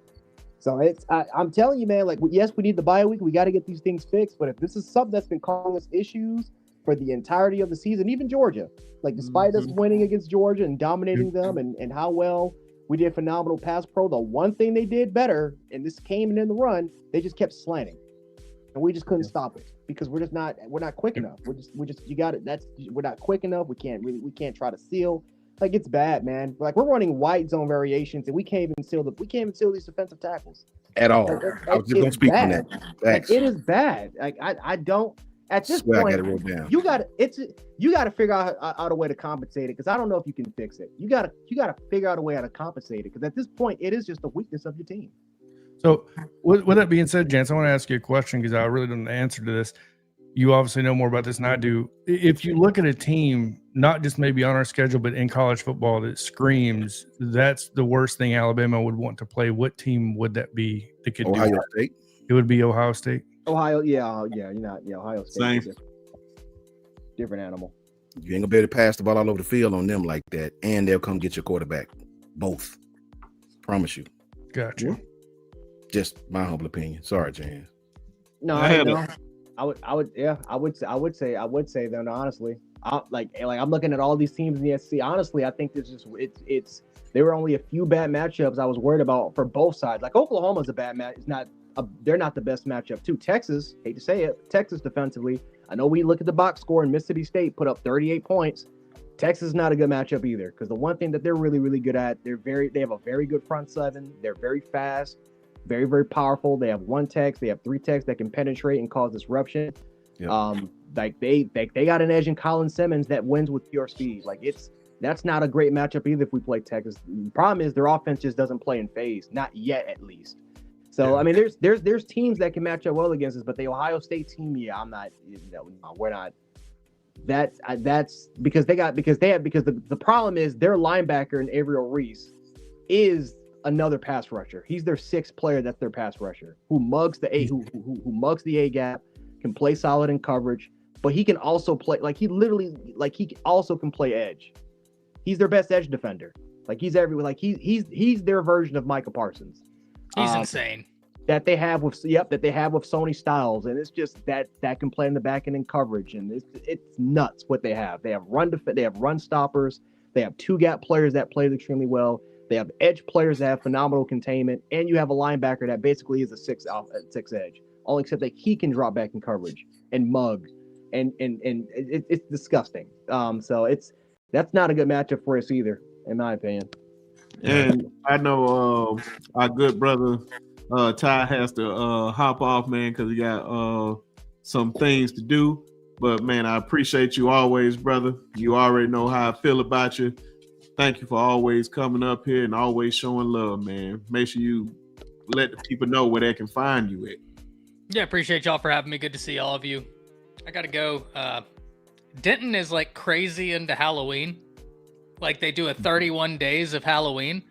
So I'm telling you, man. Yes, we need the bye week. We got to get these things fixed. But if this is something that's been causing us issues for the entirety of the season, even Georgia, despite us winning against Georgia and dominating them, and how well we did phenomenal pass pro, the one thing they did better, and this came in the run, they just kept slanting, and we just couldn't stop it because we're not quick enough. We're not quick enough. We can't try to seal. It's bad, man. We're running white zone variations, and we can't even seal these defensive tackles at all. I was just gonna speak on that. It is bad. I don't. at this point, I got it wrote down. You got to figure out a way to compensate it, because I don't know if you can fix it. You got to figure out a way how to compensate it, because at this point, it is just a weakness of your team. So, with that being said, Jance, I want to ask you a question, because I really don't know the answer to this. You obviously know more about this than I do. If you look at a team, not just maybe on our schedule, but in college football, that screams that's the worst thing Alabama would want to play, what team would that be that could Ohio do that? State. It would be Ohio State. Ohio, Ohio State. Same. Different animal. You ain't gonna be able to pass the ball all over the field on them like that, and they'll come get your quarterback. Both. Promise you. Gotcha. Just my humble opinion. Sorry, Jan. No, I would say then, honestly. I'm looking at all these teams in the SEC. Honestly, I think this is there were only a few bad matchups I was worried about for both sides. Like Oklahoma's a bad match. They're not the best matchup too. Texas, hate to say it, Texas defensively. I know we look at the box score and Mississippi State put up 38 points. Texas is not a good matchup either, because the one thing that they're really, really good at, they have a very good front seven. They're very fast, very, very powerful. They have one Tex, they have three Tex that can penetrate and cause disruption. Yep. They got an edge in Colin Simmons that wins with pure speed. That's not a great matchup either if we play Texas. The problem is their offense just doesn't play in phase, not yet at least. So I mean, there's teams that can match up well against us, but the Ohio State team, I'm not. We're not. That's because the problem is their linebacker in Averill Reese is another pass rusher. He's their sixth player. That's their pass rusher who mugs the A, who mugs the A gap, can play solid in coverage, but he can also play he also can play edge. He's their best edge defender. He's everywhere. He's their version of Micah Parsons. He's insane. That they have with Sony Styles, and it's just that can play in the back end in coverage, and it's nuts what they have. They have run stoppers. They have two gap players that play extremely well. They have edge players that have phenomenal containment, and you have a linebacker that basically is a six edge, all except that he can drop back in coverage and mug, and it's disgusting. So that's not a good matchup for us either, in my opinion. And I know our good brother Ty has to hop off, man, because he got some things to do. But man, I appreciate you always, brother. You already know how I feel about you. Thank you for always coming up here and always showing love, man. Make sure you let the people know where they can find you at. Yeah, appreciate y'all for having me. Good to see all of you. I gotta go. Denton is crazy into Halloween. They do a 31 days of Halloween.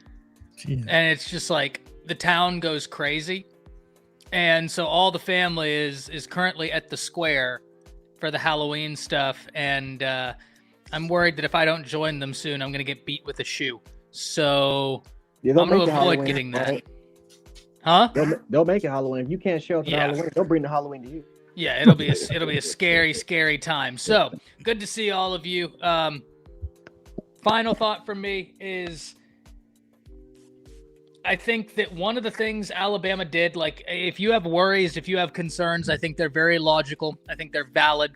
Jeez. And it's just the town goes crazy. And so all the family is currently at the square for the Halloween stuff. And I'm worried that if I don't join them soon, I'm going to get beat with a shoe. So I'm going to avoid getting that. Right? Huh? They'll make it Halloween. If you can't show up to Halloween, they'll bring the Halloween to you. Yeah, it'll be a scary, scary time. So good to see all of you. Final thought from me is I think that one of the things Alabama did, if you have worries, if you have concerns, I think they're very logical. I think they're valid.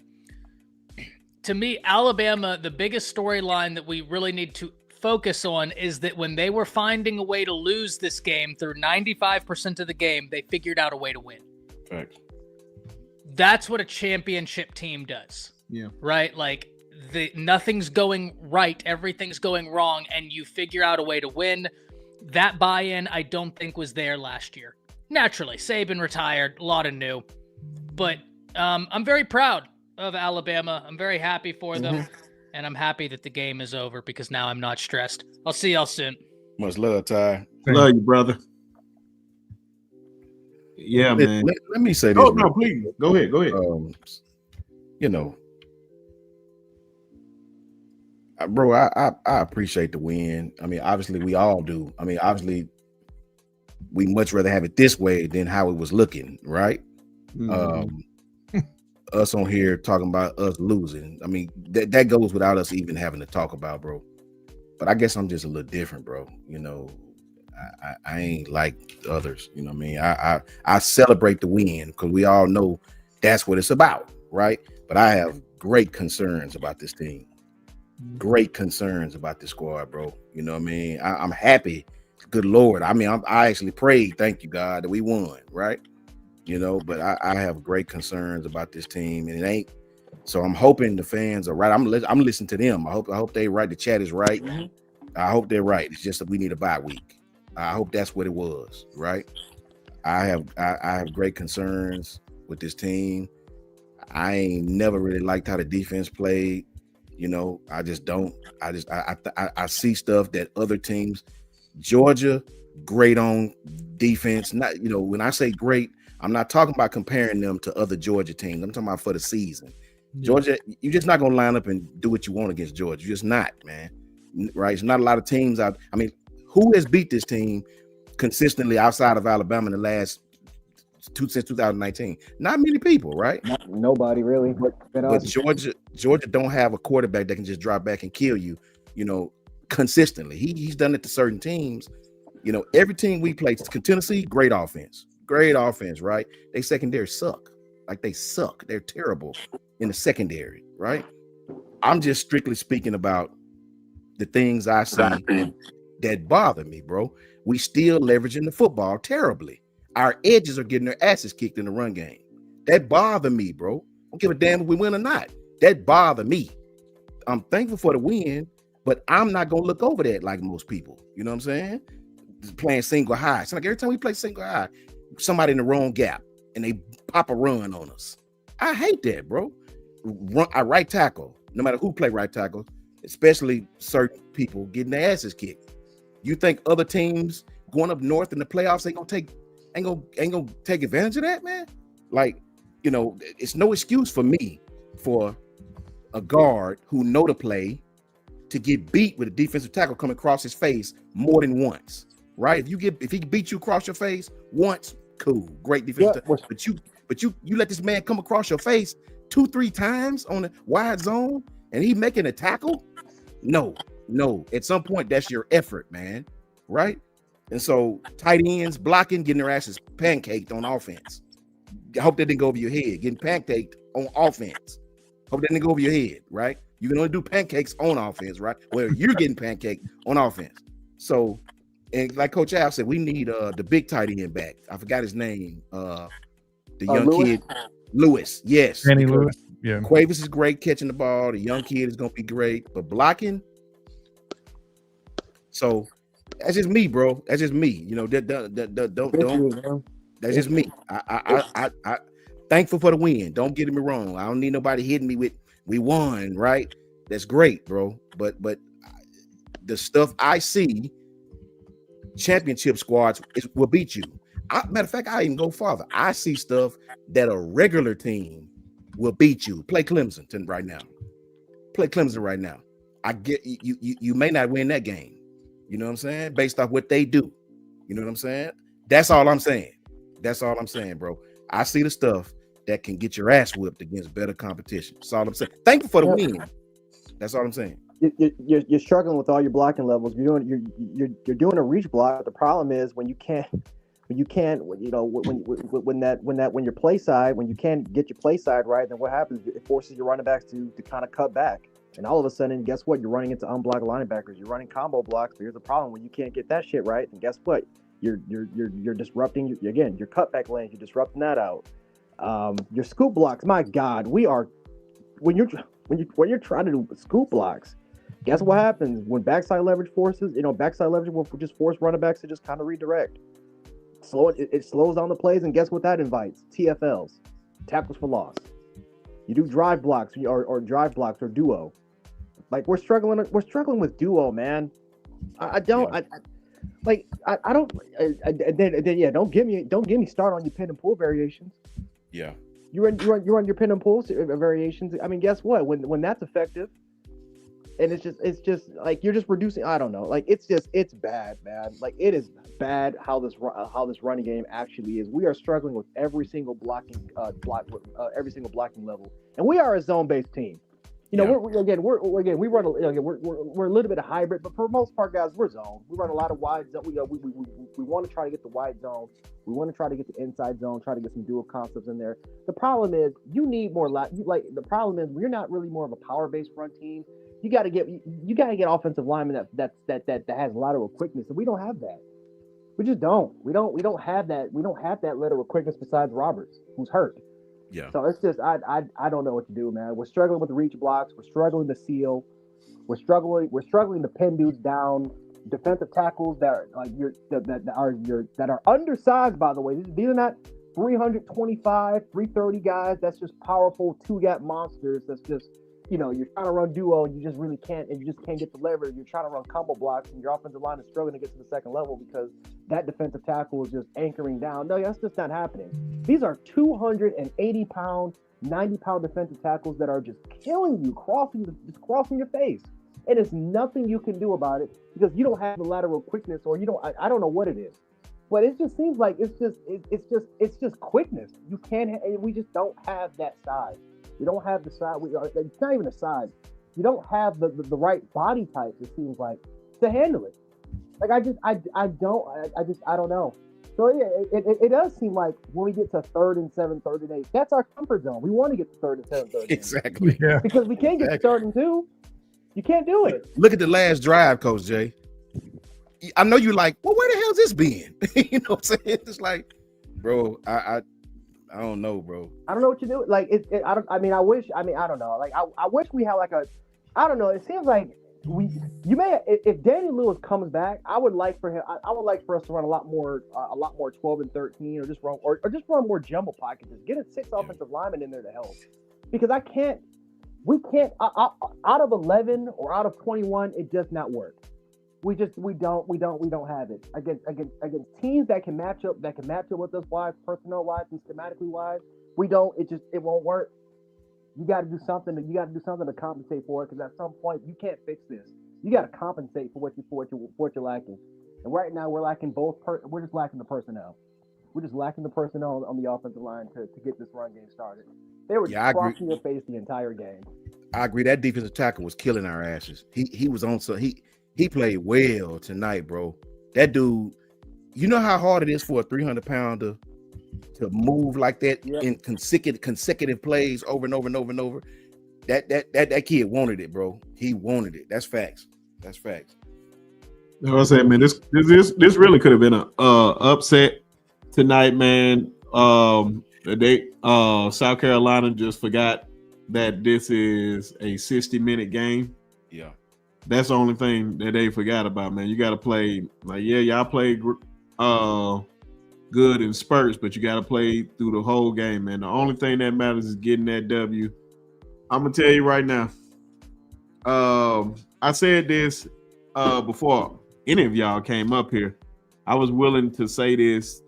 To me, Alabama, the biggest storyline that we really need to focus on is that when they were finding a way to lose this game through 95% of the game, they figured out a way to win. Correct. That's what a championship team does. Yeah. Right? Nothing's going right, everything's going wrong, and you figure out a way to win. That buy-in, I don't think was there last year. Naturally, Saban retired, a lot of new. But I'm very proud of Alabama. I'm very happy for them, and I'm happy that the game is over because now I'm not stressed. I'll see y'all soon. Much love, Ty. Love you, brother. Yeah, man. Let me say this. Oh, no, please. Go ahead. Bro, I appreciate the win. I mean, obviously we all do. I mean, obviously we much rather have it this way than how it was looking, right? Mm-hmm. Us on here talking about us losing. I mean, that goes without us even having to talk about, bro. But I guess I'm just a little different, bro. I ain't like others. You know what I mean? I celebrate the win because we all know that's what it's about, right? But I have great concerns about this team. Great concerns about this squad, bro. You know what I mean? I'm happy. Good Lord. I mean, I actually prayed, thank you, God, that we won, right? But I have great concerns about this team, and it ain't. So I'm hoping the fans are right. I'm listening to them. I hope they right. The chat is right. Mm-hmm. I hope they're right. It's just that we need a bye week. I hope that's what it was, right? I have great concerns with this team. I ain't never really liked how the defense played. I just don't. I see stuff that other teams. Georgia, great on defense. Not when I say great, I'm not talking about comparing them to other Georgia teams. I'm talking about for the season. Georgia, you're just not gonna line up and do what you want against Georgia. You're just not, man. Right? It's not a lot of teams out. I mean, who has beat this team consistently outside of Alabama in the last since 2019? Not many people, right? Nobody really. But Georgia don't have a quarterback that can just drop back and kill you, consistently. He's done it to certain teams. Every team we play, Tennessee, great offense, right? They secondary suck. Like they suck. They're terrible in the secondary, right? I'm just strictly speaking about the things I see that bother me, bro. We still leveraging the football terribly. Our edges are getting their asses kicked in the run game. That bother me, bro. I don't give a damn if we win or not. That bother me. I'm thankful for the win, but I'm not gonna look over that like most people. You know what I'm saying? Playing single high. It's like every time we play single high, somebody in the wrong gap and they pop a run on us. I hate that, bro. I right tackle, no matter who play right tackle, especially certain people getting their asses kicked. You think other teams going up north in the playoffs ain't gonna take advantage of that, man? Like, it's no excuse for me for a guard who know to play to get beat with a defensive tackle coming across his face more than once, right? If he beat you across your face once, cool, great defensive tackle. But you let this man come across your face 2-3 times on a wide zone and he making a tackle? No. At some point, that's your effort, man, right? And so tight ends blocking, getting their asses pancaked on offense. I hope that didn't go over your head. Getting pancaked on offense. Hope that didn't go over your head, right? You can only do pancakes on offense, right? Well, you're getting pancaked on offense. So, and like Coach Al said, we need the big tight end back. I forgot his name. The young kid, Lewis. Yes. Danny Lewis. Yeah. Cuevas is great catching the ball. The young kid is going to be great, but blocking. So that's just me, bro. That's just me. Don't. That's just me. I thankful for the win. Don't get me wrong. I don't need nobody hitting me with we won, right? That's great, bro. But the stuff I see, championship squads will beat you. Matter of fact, I even go farther. I see stuff that a regular team will beat you. Play Clemson right now. I get you may not win that game. You know what I'm saying? Based off what they do. You know what I'm saying? That's all I'm saying. Bro. I see the stuff that can get your ass whipped against better competition. That's all I'm saying. Thankful for the win. That's all I'm saying. You're struggling with all your blocking levels. You're doing a reach block. But the problem is when you can't, when you can't get your play side right, then what happens? It forces your running backs to kind of cut back. And all of a sudden, guess what? You're running into unblocked linebackers. You're running combo blocks. But here's the problem: when you can't get that shit right, then guess what? You're disrupting your cutback lanes. You're disrupting that out. Your scoop blocks. My God, when you're trying to do scoop blocks, guess what happens when backside leverage forces? Backside leverage will just force running backs to just kind of redirect. It slows down the plays, and guess what that invites? TFLs, tackles for loss. You do drive blocks or drive blocks or duo. Like we're struggling with duo, man. Don't get me started on your pin and pull variations. Yeah. You run your pin and pull variations. I mean, guess what? When that's effective, and it's just like you're just reducing. I don't know. Like it's bad, man. Like it is bad how this running game actually is. We are struggling with every single blocking level, and we are a zone-based team. We're a little bit of hybrid, but for the most part, guys, we're zone. We run a lot of wide zone. We want to try to get the wide zone. We want to try to get the inside zone. Try to get some dual concepts in there. The problem is you need more. The problem is we're not really more of a power-based run team. You got to get offensive linemen that has lateral quickness, and we don't have that. We just don't. We don't have that. We don't have that level of quickness besides Roberts, who's hurt. Yeah. So it's just I don't know what to do, man. We're struggling with the reach blocks. We're struggling to seal. We're struggling to pin dudes down. Defensive tackles that are like that are undersized. By the way, these are not 325, 330 guys. That's just powerful two-gap monsters. That's just, you're trying to run duo and you just really can't, and you just can't get the leverage. You're trying to run combo blocks and your offensive line is struggling to get to the second level because that defensive tackle is just anchoring down. No, that's just not happening. These are 280-pound, 90-pound defensive tackles that are just killing you, crossing your face. And there's nothing you can do about it because you don't have the lateral quickness, or you don't. I don't know what it is, but it just seems like it's just quickness. You can't. We just don't have that size. We don't have the size. It's not even a size. You don't have the right body types. It seems like to handle it. Like I don't know. So yeah, it does seem like when we get to 3rd and 7, 3rd and 8, that's our comfort zone. We want to get to 3rd and 7, 3rd and 8. Exactly. Yeah. Because we can't get to 3rd and 2. You can't do it. Look at the last drive, Coach Jay. I know you like, well, where the hell's this been? You know what I'm saying? It's like, bro, I don't know, bro. I don't know what you do. Like I don't know. Like I wish we had like I don't know. It seems like if Danny Lewis comes back, I would like for us to run a lot more 12 and 13, or just run more jumbo pockets. Just get 6 offensive linemen in there to help, because we can't out of 11 or out of 21, it does not work. We don't have it against teams that can match up with us wise, personnel wise, and schematically wise. It won't work. You got to do something. To compensate for it, because at some point you can't fix this. You got to compensate for what you're lacking. And right now we're lacking we're just lacking the personnel. We're just lacking the personnel on the offensive line to get this run game started. They were crossing your face the entire game. I agree. That defensive tackle was killing our asses. He was on, so he played well tonight, bro. That dude, you know how hard it is for a 300-pounder to move like that in consecutive plays over and over and over and over. That kid wanted it, bro. He wanted it. That's facts. That's facts. I was saying, man, this really could have been a upset tonight, man. South Carolina just forgot that this is a 60-minute game. Yeah. That's the only thing that they forgot about, man. You got to play, like, y'all played good in spurts, but you got to play through the whole game, man. The only thing that matters is getting that W. I'm going to tell you right now. I said this before any of y'all came up here. I was willing to say this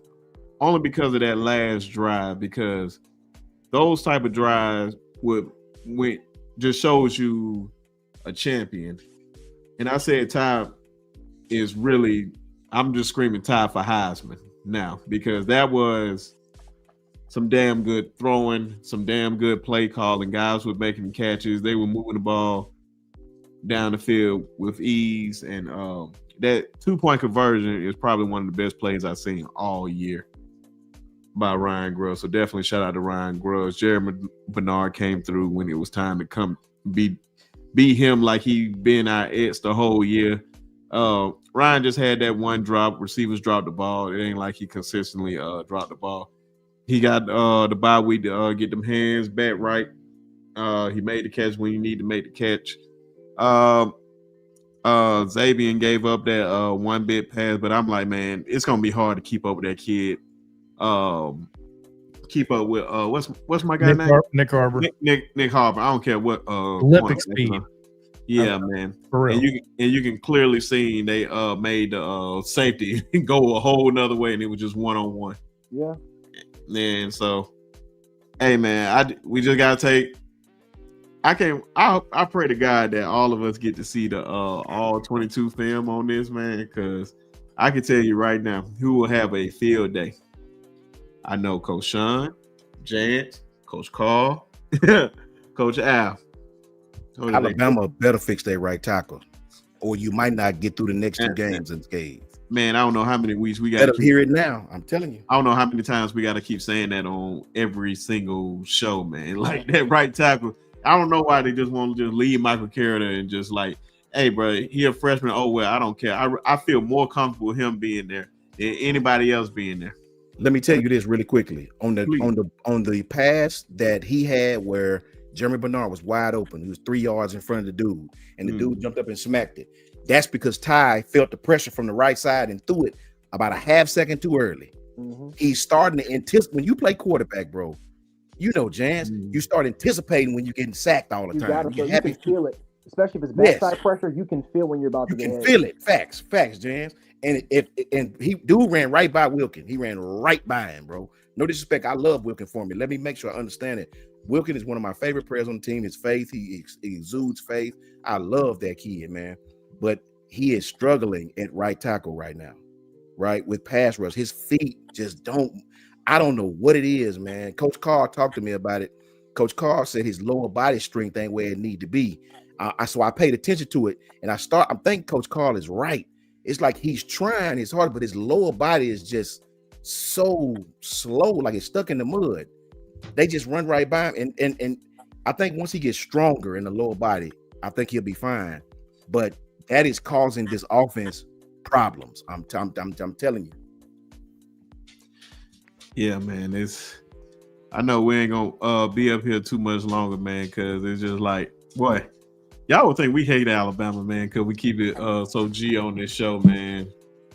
only because of that last drive, because those type of drives just shows you a champion. And I said Ty is really, I'm just screaming Ty for Heisman now, because that was some damn good throwing, some damn good play calling. Guys were making catches. They were moving the ball down the field with ease. And that 2-point conversion is probably one of the best plays I've seen all year by Ryan Grubb. So definitely shout out to Ryan Grubb. Jeremy Bernard came through when it was time to come be him, like he been our ex the whole year. Ryan just had that one drop. Receivers dropped the ball. It ain't like he consistently dropped the ball. He got the bye week to get them hands back right. He made the catch when you need to make the catch. Xavier gave up that one bit pass, but I'm like, man, it's gonna be hard to keep up with that kid. Keep up with what's my guy name? Nick Harbor. Nick Harbor. I don't care what Olympic speed. Yeah, man. For real. And you can clearly see they made the safety go a whole nother way, and it was just 1-on-1. Yeah. And so, hey man, we just gotta take. I pray to God that all of us get to see the all 22 film on this, man, because I can tell you right now who will have a field day. I know Coach Shawn, Jant, Coach Karl, Coach Al. Alabama better fix their right tackle, or you might not get through the next 2 games unscathed. Man, I don't know how many weeks we got to hear it now. I'm telling you. I don't know how many times we got to keep saying that on every single show, man. Like that right tackle. I don't know why they just want to just leave Michael Carter and just like, hey, bro, he a freshman. Oh, well, I don't care. I feel more comfortable with him being there anybody else being there. Let me tell you this really quickly. On the pass that he had where Jeremy Bernard was wide open, he was 3 yards in front of the dude, and the dude jumped up and smacked it. That's because Ty felt the pressure from the right side and threw it about a half second too early. He's starting to anticipate. When you play quarterback, bro, you know, Jans, you start anticipating when you're getting sacked all the time. You can feel it, especially if it's backside pressure. You can feel when you're about to get hit. You can feel it. Facts, Jans. And dude ran right by Wilkin. He ran right by him, bro. No disrespect. I love Wilkin for me. Let me make sure I understand it. Wilkin is one of my favorite players on the team. His faith, he exudes faith. I love that kid, man. But he is struggling at right tackle right now, right? With pass rush. His feet just I don't know what it is, man. Coach Karl talked to me about it. Coach Karl said his lower body strength ain't where it need to be. So I paid attention to it, and I'm thinking Coach Karl is right. It's like he's trying his hardest, but his lower body is just so slow, like it's stuck in the mud. They just run right by him. And I think once he gets stronger in the lower body, I think he'll be fine. But that is causing this offense problems. I'm telling you. Yeah, man. I know we ain't gonna be up here too much longer, man, because it's just like, boy, y'all would think we hate Alabama, man, because we keep it so G on this show, man,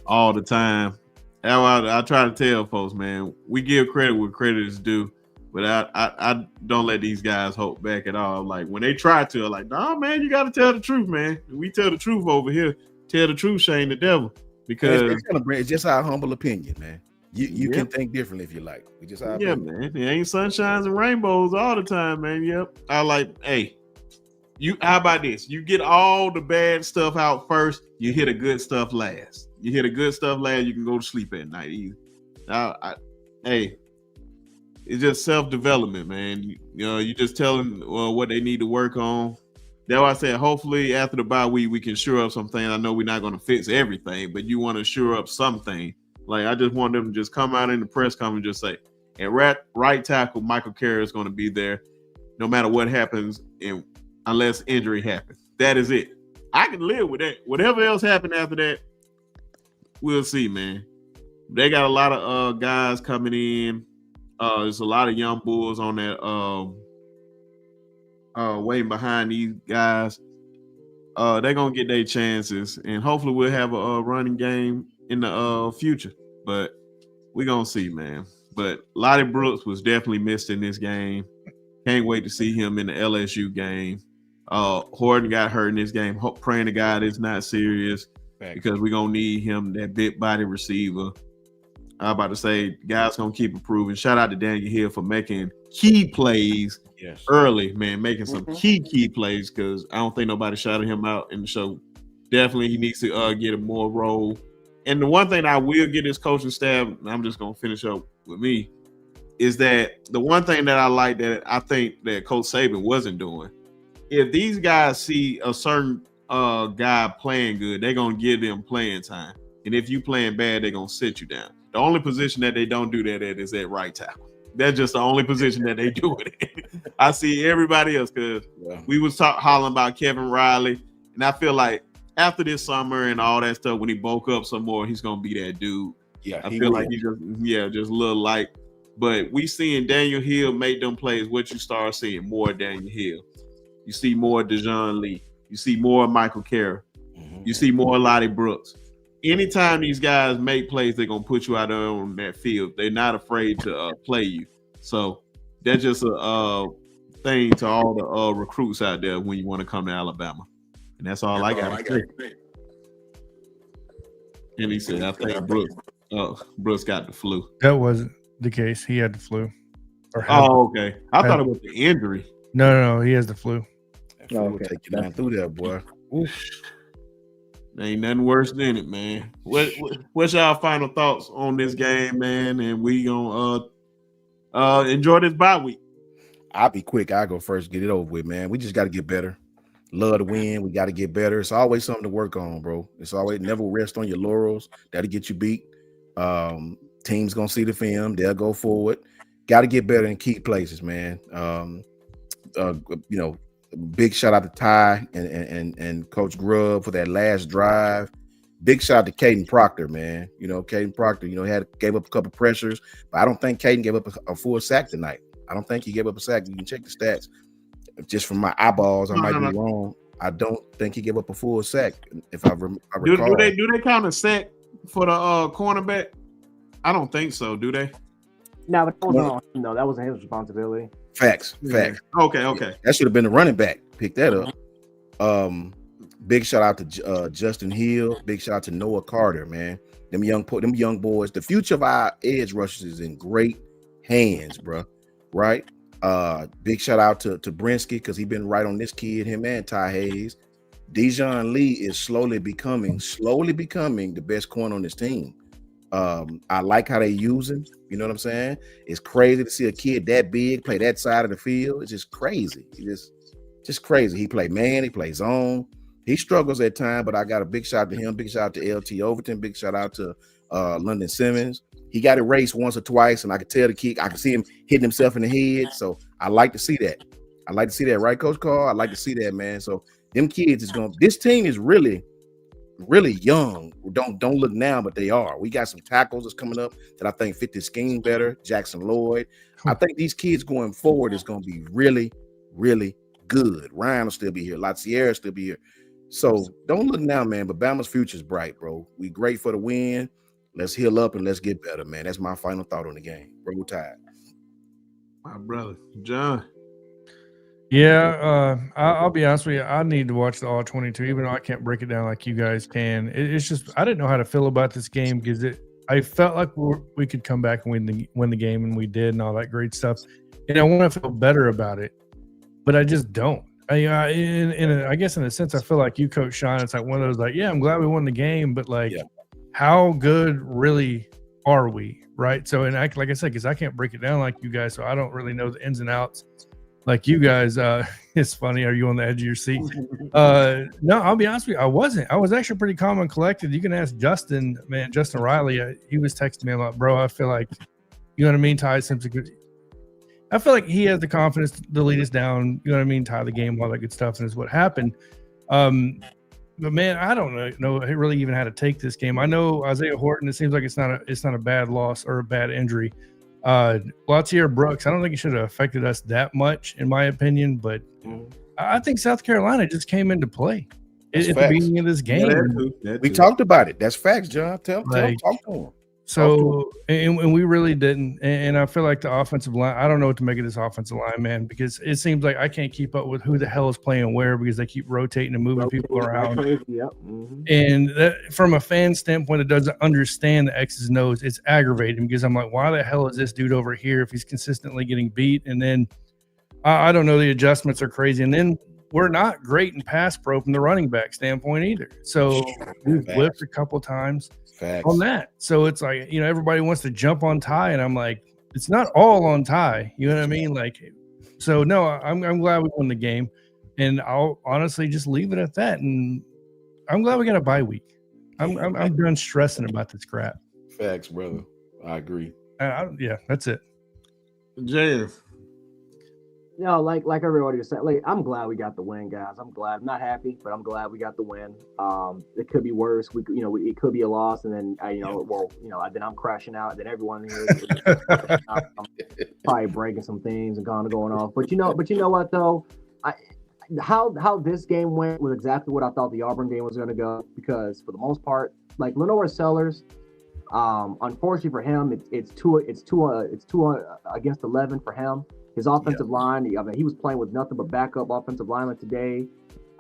all the time. I try to tell folks, man, we give credit where credit is due, but I don't let these guys hold back at all. Like when they try to, I'm like, nah, man, you got to tell the truth, man. We tell the truth over here. Tell the truth, shame the devil. Because it's just our humble opinion, man. You can think differently if you like. We just man. It ain't sunshines and rainbows all the time, man. Yep. I like, hey, how about this? You get all the bad stuff out first, you hit the good stuff last. You hit the good stuff last, you can go to sleep at night. Hey, it's just self-development, man. You know, you just tell them what they need to work on. That's why I said, hopefully after the bye week, we can shore up some things. I know we're not going to fix everything, but you want to shore up something. Like, I just want them to just come out in the press conference and just say, at right tackle, Michael Carey is going to be there no matter what happens, unless injury happens. That is it. I can live with that. Whatever else happened after that, we'll see, man. They got a lot of guys coming in. There's a lot of young bulls on that waiting behind these guys. They're going to get their chances, and hopefully we'll have a running game in the future. But we're going to see, man. But Lottie Brooks was definitely missed in this game. Can't wait to see him in the LSU game. Horton got hurt in this game. Praying to God it's not serious because we're going to need him, that big body receiver. I'm about to say, guys going to keep improving. Shout out to Daniel Hill for making key plays early, man, making some key plays because I don't think nobody shouted him out in the show. Definitely he needs to get a more role. And the one thing I will get his coaching staff, and I'm just going to finish up with me, is that the one thing that I like that I think that Coach Saban wasn't doing, if these guys see a certain guy playing good, they're going to give them playing time. And if you playing bad, they're going to sit you down. The only position that they don't do that at is at right tackle. That's just the only position that they do it in. I see everybody else because we was hollering about Kevin Riley, and I feel like after this summer and all that stuff, when he bulk up some more, he's going to be that dude. Yeah, I feel like he's just a little light. But we seeing Daniel Hill make them plays. What you start seeing more Daniel Hill. You see more Dejon Lee. You see more Michael Carey. You see more Lottie Brooks. Anytime these guys make plays, they're going to put you out there on that field. They're not afraid to play you. So that's just a thing to all the recruits out there when you want to come to Alabama. And that's all I got to say. And he said, I think Brooks got the flu. That wasn't the case. He had the flu. Okay. I thought it was the injury. No, he has the flu. That flu will take you down through there, boy. Oof. Ain't nothing worse than it, man. What's y'all final thoughts on this game, man? And we gonna enjoy this bye week. I'll be quick. I'll go first. Get it over with, man. We just got to get better. Love to win. We got to get better. It's always something to work on, bro. It's always never rest on your laurels. That'll get you beat. Team's gonna see the film. They'll go forward. Got to get better in key places, man. Big shout out to Ty and Coach Grubb for that last drive. big shout out to Caden Proctor, man. You know, Caden Proctor, gave up a couple pressures, but I don't think Caden gave up a full sack tonight. I don't think he gave up a sack. You can check the stats. Just from my eyeballs, I might be wrong. I don't think he gave up a full sack. If I recall, do they count a sack for the cornerback? I don't think so. Do they? No, but that wasn't on him, though. That wasn't his responsibility. Facts. Okay. That should have been the running back. Pick that up. Big shout out to Justin Hill. Big shout out to Noah Carter, man. Them young boys. The future of our edge rushers is in great hands, bro. Right? Big shout out to Brinsky because he been right on this kid, him and Ty Hayes. Dijon Lee is slowly becoming the best corner on this team. I like how they use him. You know what I'm saying? It's crazy to see a kid that big play that side of the field. It's just crazy. Just crazy. He play man. He plays zone. He struggles at times, but I got a big shout out to him. Big shout out to LT Overton. Big shout out to London Simmons. He got erased once or twice, and I could tell the kid. I could see him hitting himself in the head. So I like to see that. Right, Coach Karl? I like to see that, man. So them kids this team is really, really young. Don't look now, but they are. We got some tackles that's coming up that I think fit the scheme better. Jackson Lloyd. I think these kids going forward is going to be really, really good. Ryan will still be here. Sierra will still be here. So don't look now, man. But Bama's future is bright, bro. We great for the win. Let's heal up and let's get better, man. That's my final thought on the game. Roll Tide. My brother, John. Yeah, I'll be honest with you. I need to watch the all 22, even though I can't break it down like you guys can. It's just I didn't know how to feel about this game because I felt like we could come back and win the game, and we did, and all that great stuff. And I want to feel better about it, but I just don't. I guess in a sense, I feel like you, Coach Shawn. It's like one of those like, yeah, I'm glad we won the game, but like, how good really are we, right? So, and like I said, because I can't break it down like you guys, so I don't really know the ins and outs. Like you guys, it's funny. Are you on the edge of your seat? No, I'll be honest with you. I wasn't. I was actually pretty calm and collected. You can ask Justin, man, Justin Riley. He was texting me a lot, bro. I feel like, you know what I mean? Ty Simpson. I feel like he has the confidence to lead us down. You know what I mean? Tie the game, all that good stuff, and is what happened. But man, I don't know really even how to take this game. I know Isaiah Horton. It seems like it's not a bad loss or a bad injury. Latier Brooks, I don't think it should have affected us that much, in my opinion. But I think South Carolina just came into play at the beginning of this game. We talked about it. That's facts, John. Talk to him. So, and we really didn't. And I feel like the offensive line, I don't know what to make of this offensive line, man, because it seems like I can't keep up with who the hell is playing where because they keep rotating and moving people around. And that, from a fan standpoint that doesn't understand the X's and O's, it's aggravating because I'm like, why the hell is this dude over here if he's consistently getting beat? And then I don't know, the adjustments are crazy. And then we're not great in pass pro from the running back standpoint either. So we've whipped a couple times on that. So it's like, you know, everybody wants to jump on Ty, and I'm like, it's not all on Ty. You know what I mean? Like, so no, I'm glad we won the game, and I'll honestly just leave it at that. And I'm glad we got a bye week. I'm done stressing about this crap. Facts, brother. I agree. Yeah, that's it. JF. You know, like everybody was saying, like, I'm glad we got the win, guys. I'm glad. I'm not happy, but I'm glad we got the win. It could be worse. It could be a loss, and then then I'm crashing out. Then everyone here is probably breaking some things and kind of going off. But you know what though, how this game went was exactly what I thought the Auburn game was going to go. Because for the most part, like Lenore Sellers, unfortunately for him, it's two against 11 for him. His offensive line, I mean, he was playing with nothing but backup offensive linemen today.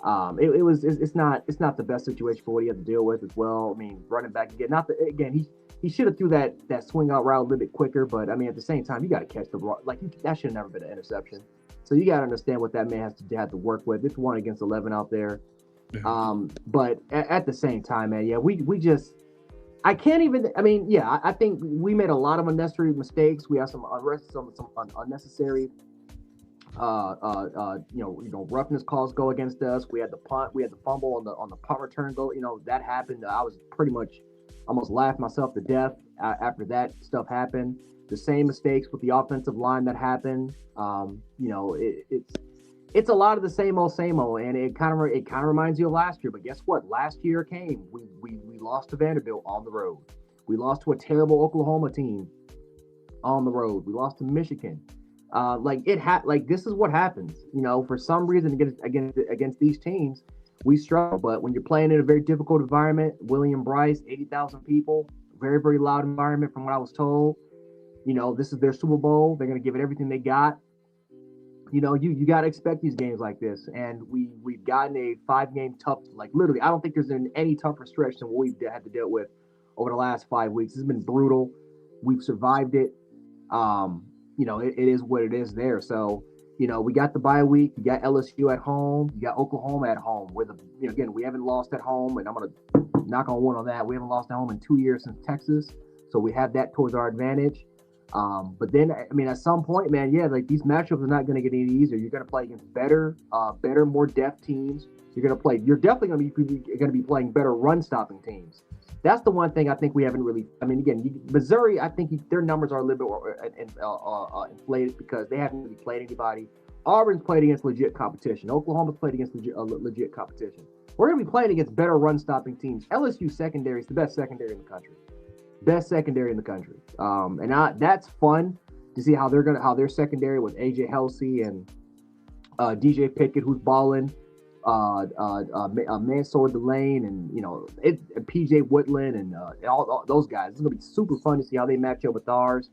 It's not the best situation for what he had to deal with as well. I mean, running back again, he should have threw that swing out route a little bit quicker, but I mean, at the same time, you got to catch the ball. Like, that should have never been an interception. So you got to understand what that man has to work with. It's 1 against 11 out there. But at the same time, man, we just. I can't even. I mean, I think we made a lot of unnecessary mistakes. We have some unnecessary, roughness calls go against us. We had the punt, we had the fumble on the punt return go. You know, that happened. I was pretty much almost laughed myself to death after that stuff happened. The same mistakes with the offensive line that happened. It's a lot of the same old, and it kind of reminds you of last year. But guess what? Last year came. We lost to Vanderbilt on the road. We lost to a terrible Oklahoma team on the road. We lost to Michigan. This is what happens. For some reason against these teams, we struggle. But when you're playing in a very difficult environment, William Bryce, 80,000 people, very, very loud environment from what I was told. This is their Super Bowl. They're going to give it everything they got. You got to expect these games like this. And we've gotten a 5-game tough, literally, I don't think there's been any tougher stretch than what we've had to deal with over the last 5 weeks. It's been brutal. We've survived it. It is what it is there. So, we got the bye week. You got LSU at home. You got Oklahoma at home. We haven't lost at home, and I'm going to knock on wood on that. We haven't lost at home in 2 years since Texas. So we have that towards our advantage. But then, at some point, man, these matchups are not going to get any easier. You're going to play against better, more depth teams. You're definitely going to be playing better run-stopping teams. That's the one thing I think we haven't really. Missouri, I think their numbers are a little bit inflated because they haven't really played anybody. Auburn's played against legit competition. Oklahoma's played against legit competition. We're going to be playing against better run-stopping teams. LSU secondary is the best secondary in the country. Best secondary in the country. That's fun to see how their secondary with AJ Helsey and DJ Pickett, who's balling. Mansour Delane and PJ Woodland and all those guys. It's gonna be super fun to see how they match up with ours.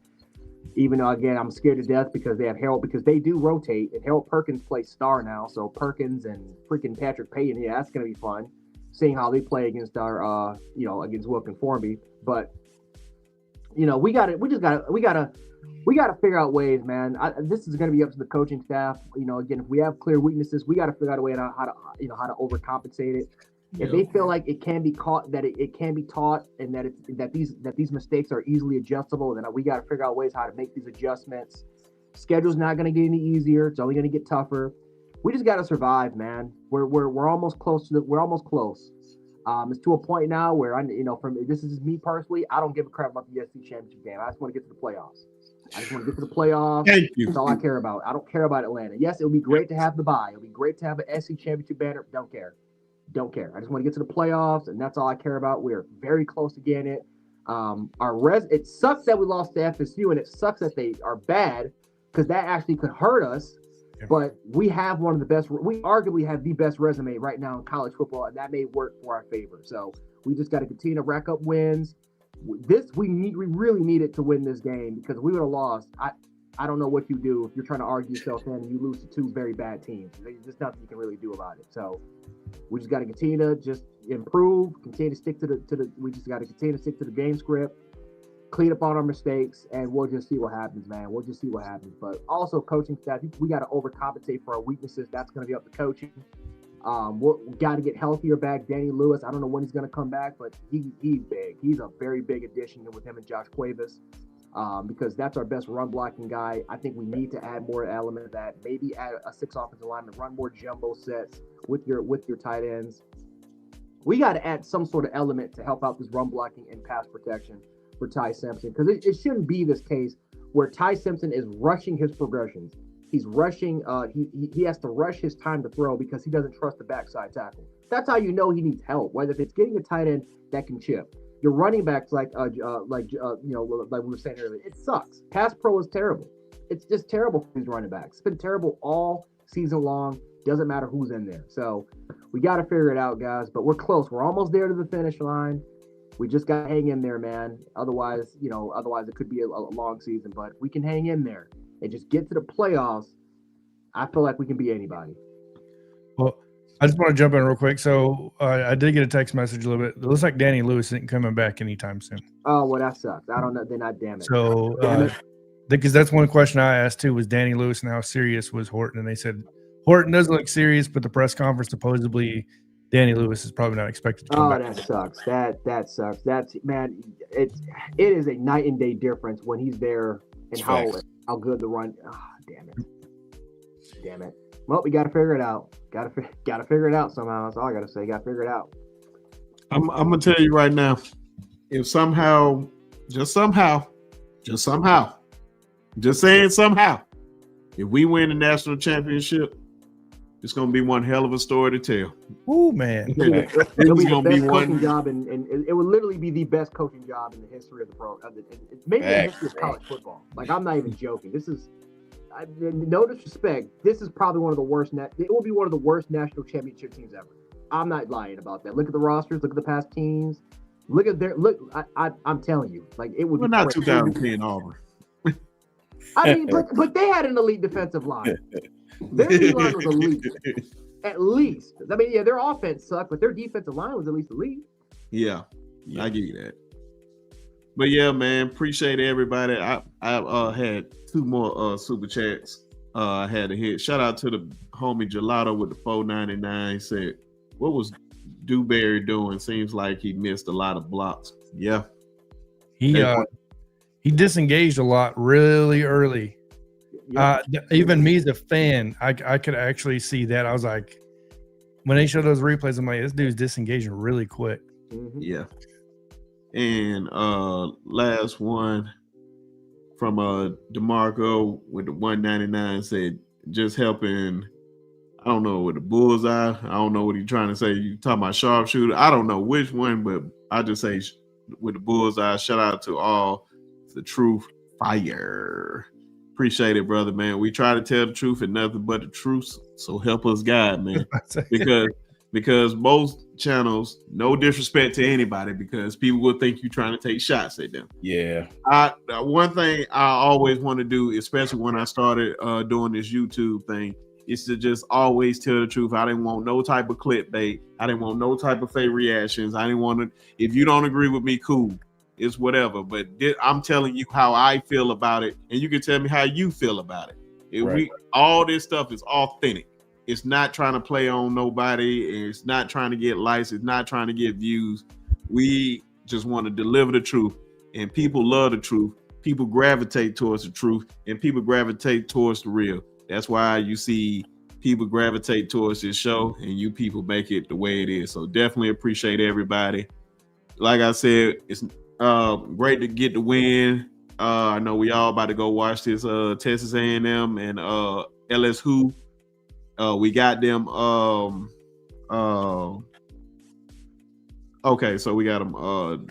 Even though again I'm scared to death because they have Harold, because they do rotate and Harold Perkins plays star now. So Perkins and freaking Patrick Payton, that's gonna be fun seeing how they play against our against Wilkin Formby. But we gotta figure out ways, man. This is going to be up to the coaching staff. Again, if we have clear weaknesses, we got to figure out a way how to overcompensate it. If they feel like it can be caught, that it can be taught, and that these mistakes are easily adjustable, then we got to figure out ways how to make these adjustments. Schedule's not going to get any easier; it's only going to get tougher. We just got to survive, man. We're almost close We're almost close. It's to a point now where this is just me personally. I don't give a crap about the SEC championship game. I just want to get to the playoffs. Thank you. That's all I care about. I don't care about Atlanta. Yes, it would be great to have the bye. It would be great to have an SEC championship banner. Don't care. I just want to get to the playoffs, and that's all I care about. We're very close to getting it. It sucks that we lost to FSU, and it sucks that they are bad because that actually could hurt us. Yeah. But we have one of the best. We arguably have the best resume right now in college football, and that may work for our favor. So we just got to continue to rack up wins. We really needed to win this game because if we would have lost, I don't know what you do if you're trying to argue yourself in and you lose to two very bad teams. There's just nothing you can really do about it. So we just got to continue to just improve, continue to stick to we just got to continue to stick to the game script, clean up all our mistakes, and we'll just see what happens, man. We'll just see what happens. But also coaching staff, we got to overcompensate for our weaknesses. That's going to be up to coaching. We got to get healthier back. Danny Lewis, I don't know when he's going to come back, but he's big. He's a very big addition with him and Josh Cuevas, because that's our best run blocking guy. I think we need to add more element of that. Maybe add a 6 offensive lineman, run more jumbo sets with your tight ends. We got to add some sort of element to help out this run blocking and pass protection for Ty Simpson, because it shouldn't be this case where Ty Simpson is rushing his progressions. He's rushing. He has to rush his time to throw because he doesn't trust the backside tackle. That's how you know he needs help. Whether it's getting a tight end that can chip, your running backs like we were saying earlier, it sucks. Pass pro is terrible. It's just terrible for these running backs. It's been terrible all season long. Doesn't matter who's in there. So we got to figure it out, guys. But we're close. We're almost there to the finish line. We just got to hang in there, man. Otherwise it could be a long season. But we can hang in there and just get to the playoffs. I feel like we can beat anybody. Well, I just want to jump in real quick. So I did get a text message a little bit. It looks like Danny Lewis isn't coming back anytime soon. Oh, well, that sucks. I don't know. Then I damn it. So because that's one question I asked too, was Danny Lewis and how serious was Horton? And they said Horton doesn't look serious, but the press conference supposedly Danny Lewis is probably not expected to come back. That sucks. That sucks. That's, man, it is a night and day difference when he's there and how good the run. Oh, damn it. Well, we got to figure it out. Got to figure it out somehow. That's all I got to say. Got to figure it out. I'm gonna tell you right now, if somehow, just saying somehow, if we win the national championship, It's gonna be one hell of a story to tell. Oh man, it'll be the best coaching job, and it will literally be the best coaching job in the history of the maybe in the history of college football. Like, I'm not even joking. This is, no disrespect, this is probably one of the worst. It will be one of the worst national championship teams ever. I'm not lying about that. Look at the rosters. Look at the past teams. Look at I'm telling you, like, it would. Well, not 2010 Auburn. I mean, but they had an elite defensive line. Their D line was elite, at least. I mean, yeah, their offense sucked, but their defensive line was at least elite. Yeah, I give you that. But yeah, man, appreciate everybody. I had 2 more super chats. I had to hit. Shout out to the homie Gelato with the $4.99. Said, "What was Dewberry doing? Seems like he missed a lot of blocks." Yeah, he disengaged a lot really early. Even me as a fan, I could actually see that. I was like, when they show those replays, I'm like, this dude's disengaging really quick. Mm-hmm. Yeah. And last one from DeMarco with the $1.99 said, just helping. I don't know, with the bullseye. I don't know what he's trying to say. You talking about sharpshooter? I don't know which one, but I just say with the bullseye. Shout out to all the truth fire. Appreciate it, brother, man. We try to tell the truth and nothing but the truth. So help us, God, man. because most channels, no disrespect to anybody, because people will think you're trying to take shots at them. Yeah. One thing I always want to do, especially when I started doing this YouTube thing, is to just always tell the truth. I didn't want no type of clickbait. I didn't want no type of fake reactions. I didn't want to. If you don't agree with me, cool. It's whatever, but I'm telling you how I feel about it, and you can tell me how you feel about it. All this stuff is authentic. It's not trying to play on nobody. It's not trying to get likes. It's not trying to get views. We just want to deliver the truth, and people love the truth. People gravitate towards the truth, and people gravitate towards the real. That's why you see people gravitate towards this show, and you people make it the way it is. So definitely appreciate everybody. Like I said, it's great to get the win. I know we all about to go watch this Texas A&M and LSU. We got them. Okay, so we got them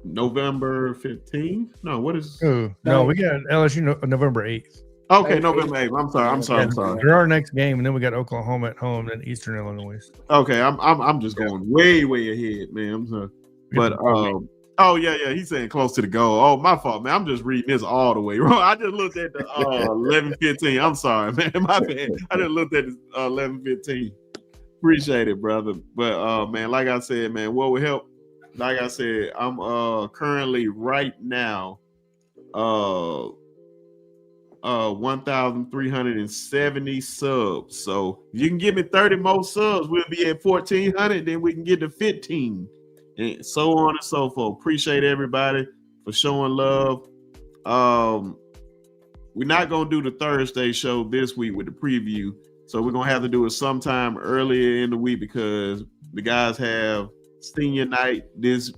November 15th. No, what is? No, we got LSU November 8th. Okay, November 8th. I'm sorry. They're our next game, and then we got Oklahoma at home and Eastern Illinois. Okay, I'm just going way ahead, man. I'm sorry. But oh yeah, he's saying close to the goal. Oh, my fault, man. I'm just reading this all the way wrong. I just looked at the 11:15. I'm sorry, man. My bad. I just looked at the 11:15. Appreciate it, brother. But man, like I said, man, what would help? Like I said, I'm currently right now 1,370 subs. So if you can give me 30 more subs, we'll be at 1,400. Then we can get to 15. And so on and so forth. Appreciate everybody for showing love. We're not gonna do the Thursday show this week with the preview, so we're gonna have to do it sometime earlier in the week because the guys have senior night this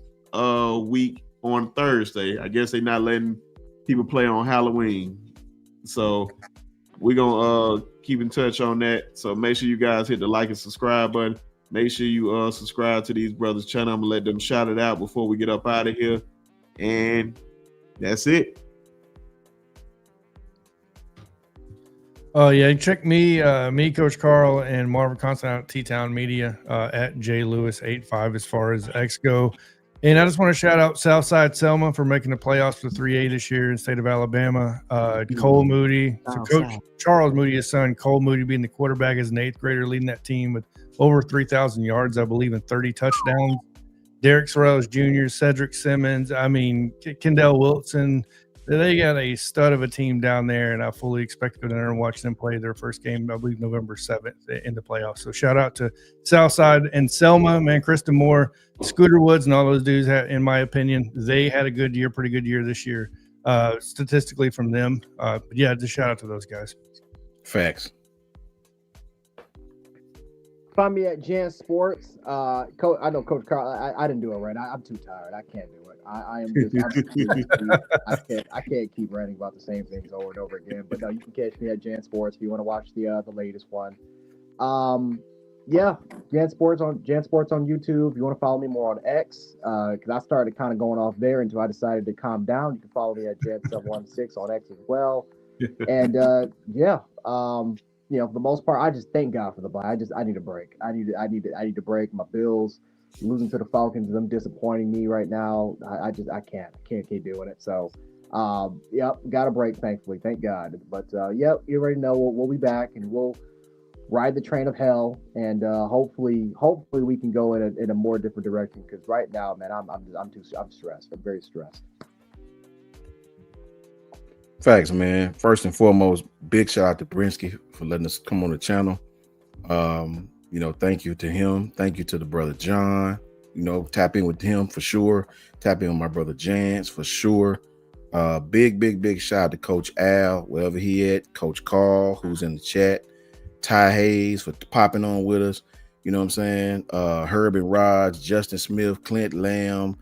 week on Thursday. I guess they're not letting people play on Halloween, so we're gonna keep in touch on that. So make sure you guys hit the like and subscribe button. Make sure you subscribe to these brothers' channel. I'm gonna let them shout it out before we get up out of here. And that's it. Oh yeah, check me, Coach Karl, and Marvin Constant out at T-Town Media at JLewis85 as far as X go. And I just want to shout out Southside Selma for making the playoffs for 3A this year in the state of Alabama. Cole Moody, so Coach Charles Moody, his son, Cole Moody being the quarterback as an 8th grader, leading that team with over 3,000 yards, I believe, and 30 touchdowns. Derek Sorrells Jr., Cedric Simmons, Kendall Wilson. They got a stud of a team down there, and I fully expect to go down there and watch them play their first game, I believe, November 7th in the playoffs. So shout out to Southside and Selma, man, Kristen Moore, Scooter Woods, and all those dudes, in my opinion, they had a pretty good year this year, statistically from them. But yeah, just shout out to those guys. Facts. Find me at Jan Sports. I know Coach Karl. I didn't do it right. I'm too tired. I can't do it. I am just. I can't keep writing about the same things over and over again. But no, you can catch me at Jan Sports if you want to watch the latest one. Yeah, Jan Sports on YouTube. If you want to follow me more on X, because I started kind of going off there until I decided to calm down. You can follow me at Jan716 on X as well. And yeah, for the most part, I just thank God for the bye. I need a break. I need to break. My Bills losing to the Falcons, them disappointing me right now. I can't keep doing it. So, yep, got a break. Thankfully, thank God. But yep, you already know we'll be back and we'll ride the train of hell, and hopefully we can go in a more different direction. Because right now, man, I'm stressed. I'm very stressed. Facts, man. First and foremost, big shout out to Brinsky for letting us come on the channel. Thank you to him. Thank you to the brother John. Tap in with him for sure. Tap in with my brother Jance for sure. Big shout out to Coach Al, wherever he at. Coach Karl, who's in the chat. Ty Hayes for popping on with us. You know what I'm saying? Herb and Raj, Justin Smith, Clint Lamb,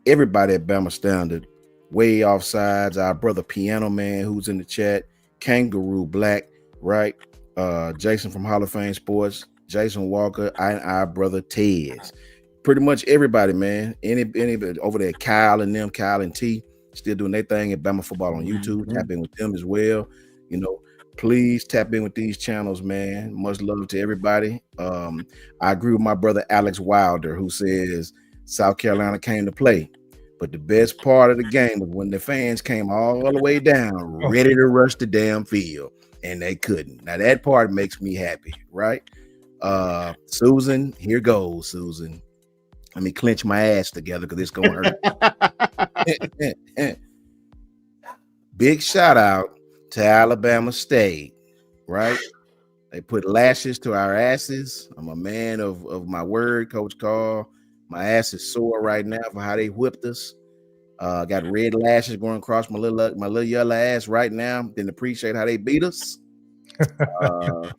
everybody at Bama Standard. Way Offsides, our brother Piano Man who's in the chat. Kangaroo Black, right? Jason from Hall of Fame Sports, Jason Walker, and our brother Tez. Pretty much everybody, man. Anybody over there, Kyle and T, still doing their thing at Bama Football on YouTube. Mm-hmm. Tap in with them as well. Please tap in with these channels, man. Much love to everybody. I agree with my brother Alex Wilder, who says South Carolina came to play. But the best part of the game was when the fans came all the way down, ready to rush the damn field, and they couldn't. Now, that part makes me happy, right? Susan, here goes, Susan. Let me clench my ass together because it's going to hurt. Big shout out to Alabama State, right? They put lashes to our asses. I'm a man of my word, Coach Karl. My ass is sore right now for how they whipped us. Got red lashes going across my little yellow ass right now. Didn't appreciate how they beat us. Gonna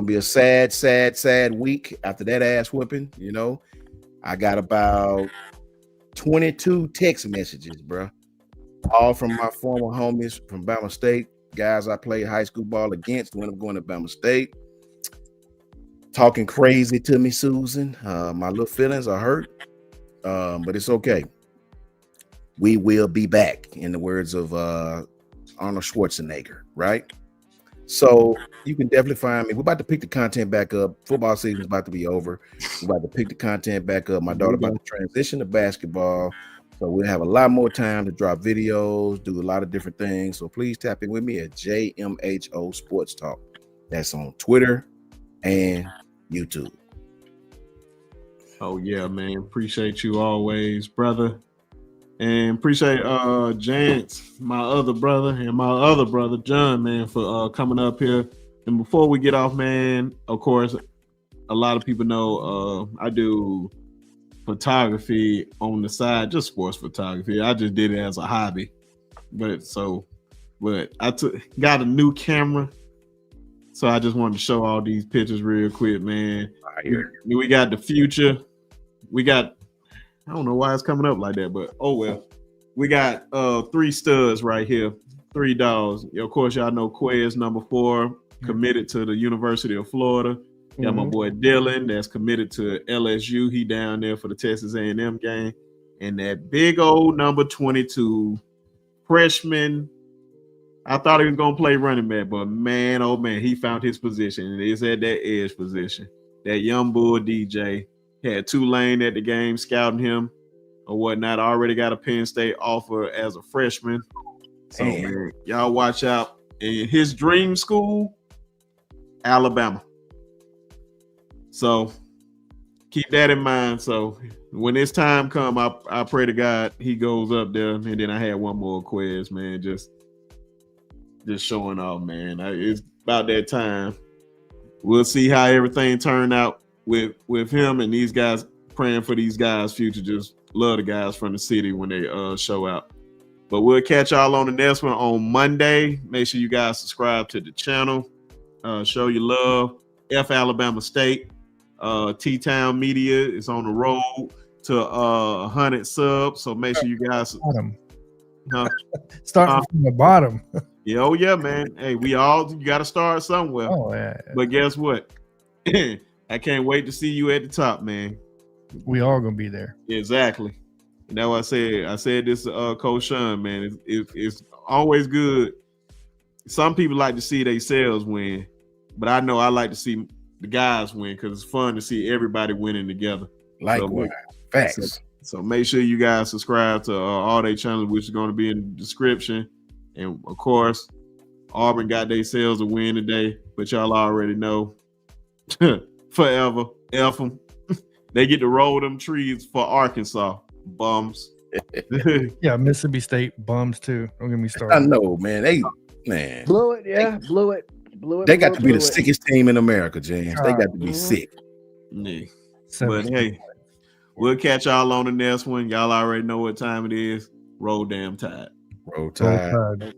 be a sad week after that ass whipping. I got about 22 text messages, bro. All from my former homies from Bama State, guys I played high school ball against when I'm going to Bama State. Talking crazy to me, Susan. My little feelings are hurt, but it's okay. We will be back, in the words of Arnold Schwarzenegger, right? So you can definitely find me. We're about to pick the content back up. Football season is about to be over. We're about to pick the content back up. My daughter about to transition to basketball. So we'll have a lot more time to drop videos, do a lot of different things. So please tap in with me at JMHO Sports Talk. That's on Twitter and YouTube. Oh yeah, man. Appreciate you always, brother. And appreciate Jance, my other brother, and my other brother, John, man, for coming up here. And before we get off, man, of course, a lot of people know I do photography on the side, just sports photography. I just did it as a hobby. But I got a new camera. So I just wanted to show all these pictures real quick, man. We got the future. We got, I don't know why it's coming up like that, but oh well. We got 3 studs right here, 3 dogs. Of course, y'all know Quez number 4, committed to the University of Florida. Got my boy Dylan that's committed to LSU. He down there for the Texas A&M game. And that big old number 22 freshman. I thought he was going to play running back, but man, oh man, he found his position. And it's at that edge position. That young bull DJ had Tulane at the game scouting him or whatnot. Already got a Penn State offer as a freshman. So man, y'all watch out. And his dream school, Alabama. So keep that in mind. So when this time come, I pray to God he goes up there. And then I had one more quiz, man. Just showing off, man. It's about that time. We'll see how everything turned out with him and these guys. Praying for these guys' future. Just love the guys from the city when they show out. But we'll catch y'all on the next one on Monday. Make sure you guys subscribe to the channel. Show your love. F Alabama State. T-Town Media is on the road to 100 subs. So make sure you guys starting from the bottom. Yeah, oh yeah, man. Hey, you got to start somewhere. Oh yeah. But guess what? I can't wait to see you at the top, man. We all gonna be there. Exactly. And that's what I said. I said this to Coach Shawn, man. It's always good. Some people like to see themselves win, but I know I like to see the guys win because it's fun to see everybody winning together. Likewise. Facts. So make sure you guys subscribe to all their channels, which is going to be in the description. And of course, Auburn got themselves a win today, but y'all already know. Forever, F them. They get to roll them trees for Arkansas. Bums. Yeah, Mississippi State bums too. Don't get me started. I know, man. Blew it. Yeah, blew it. They got to be the sickest team in America, James. They got to be sick. Yeah. But hey, we'll catch y'all on the next one. Y'all already know what time it is. Roll damn tide. Roll tide.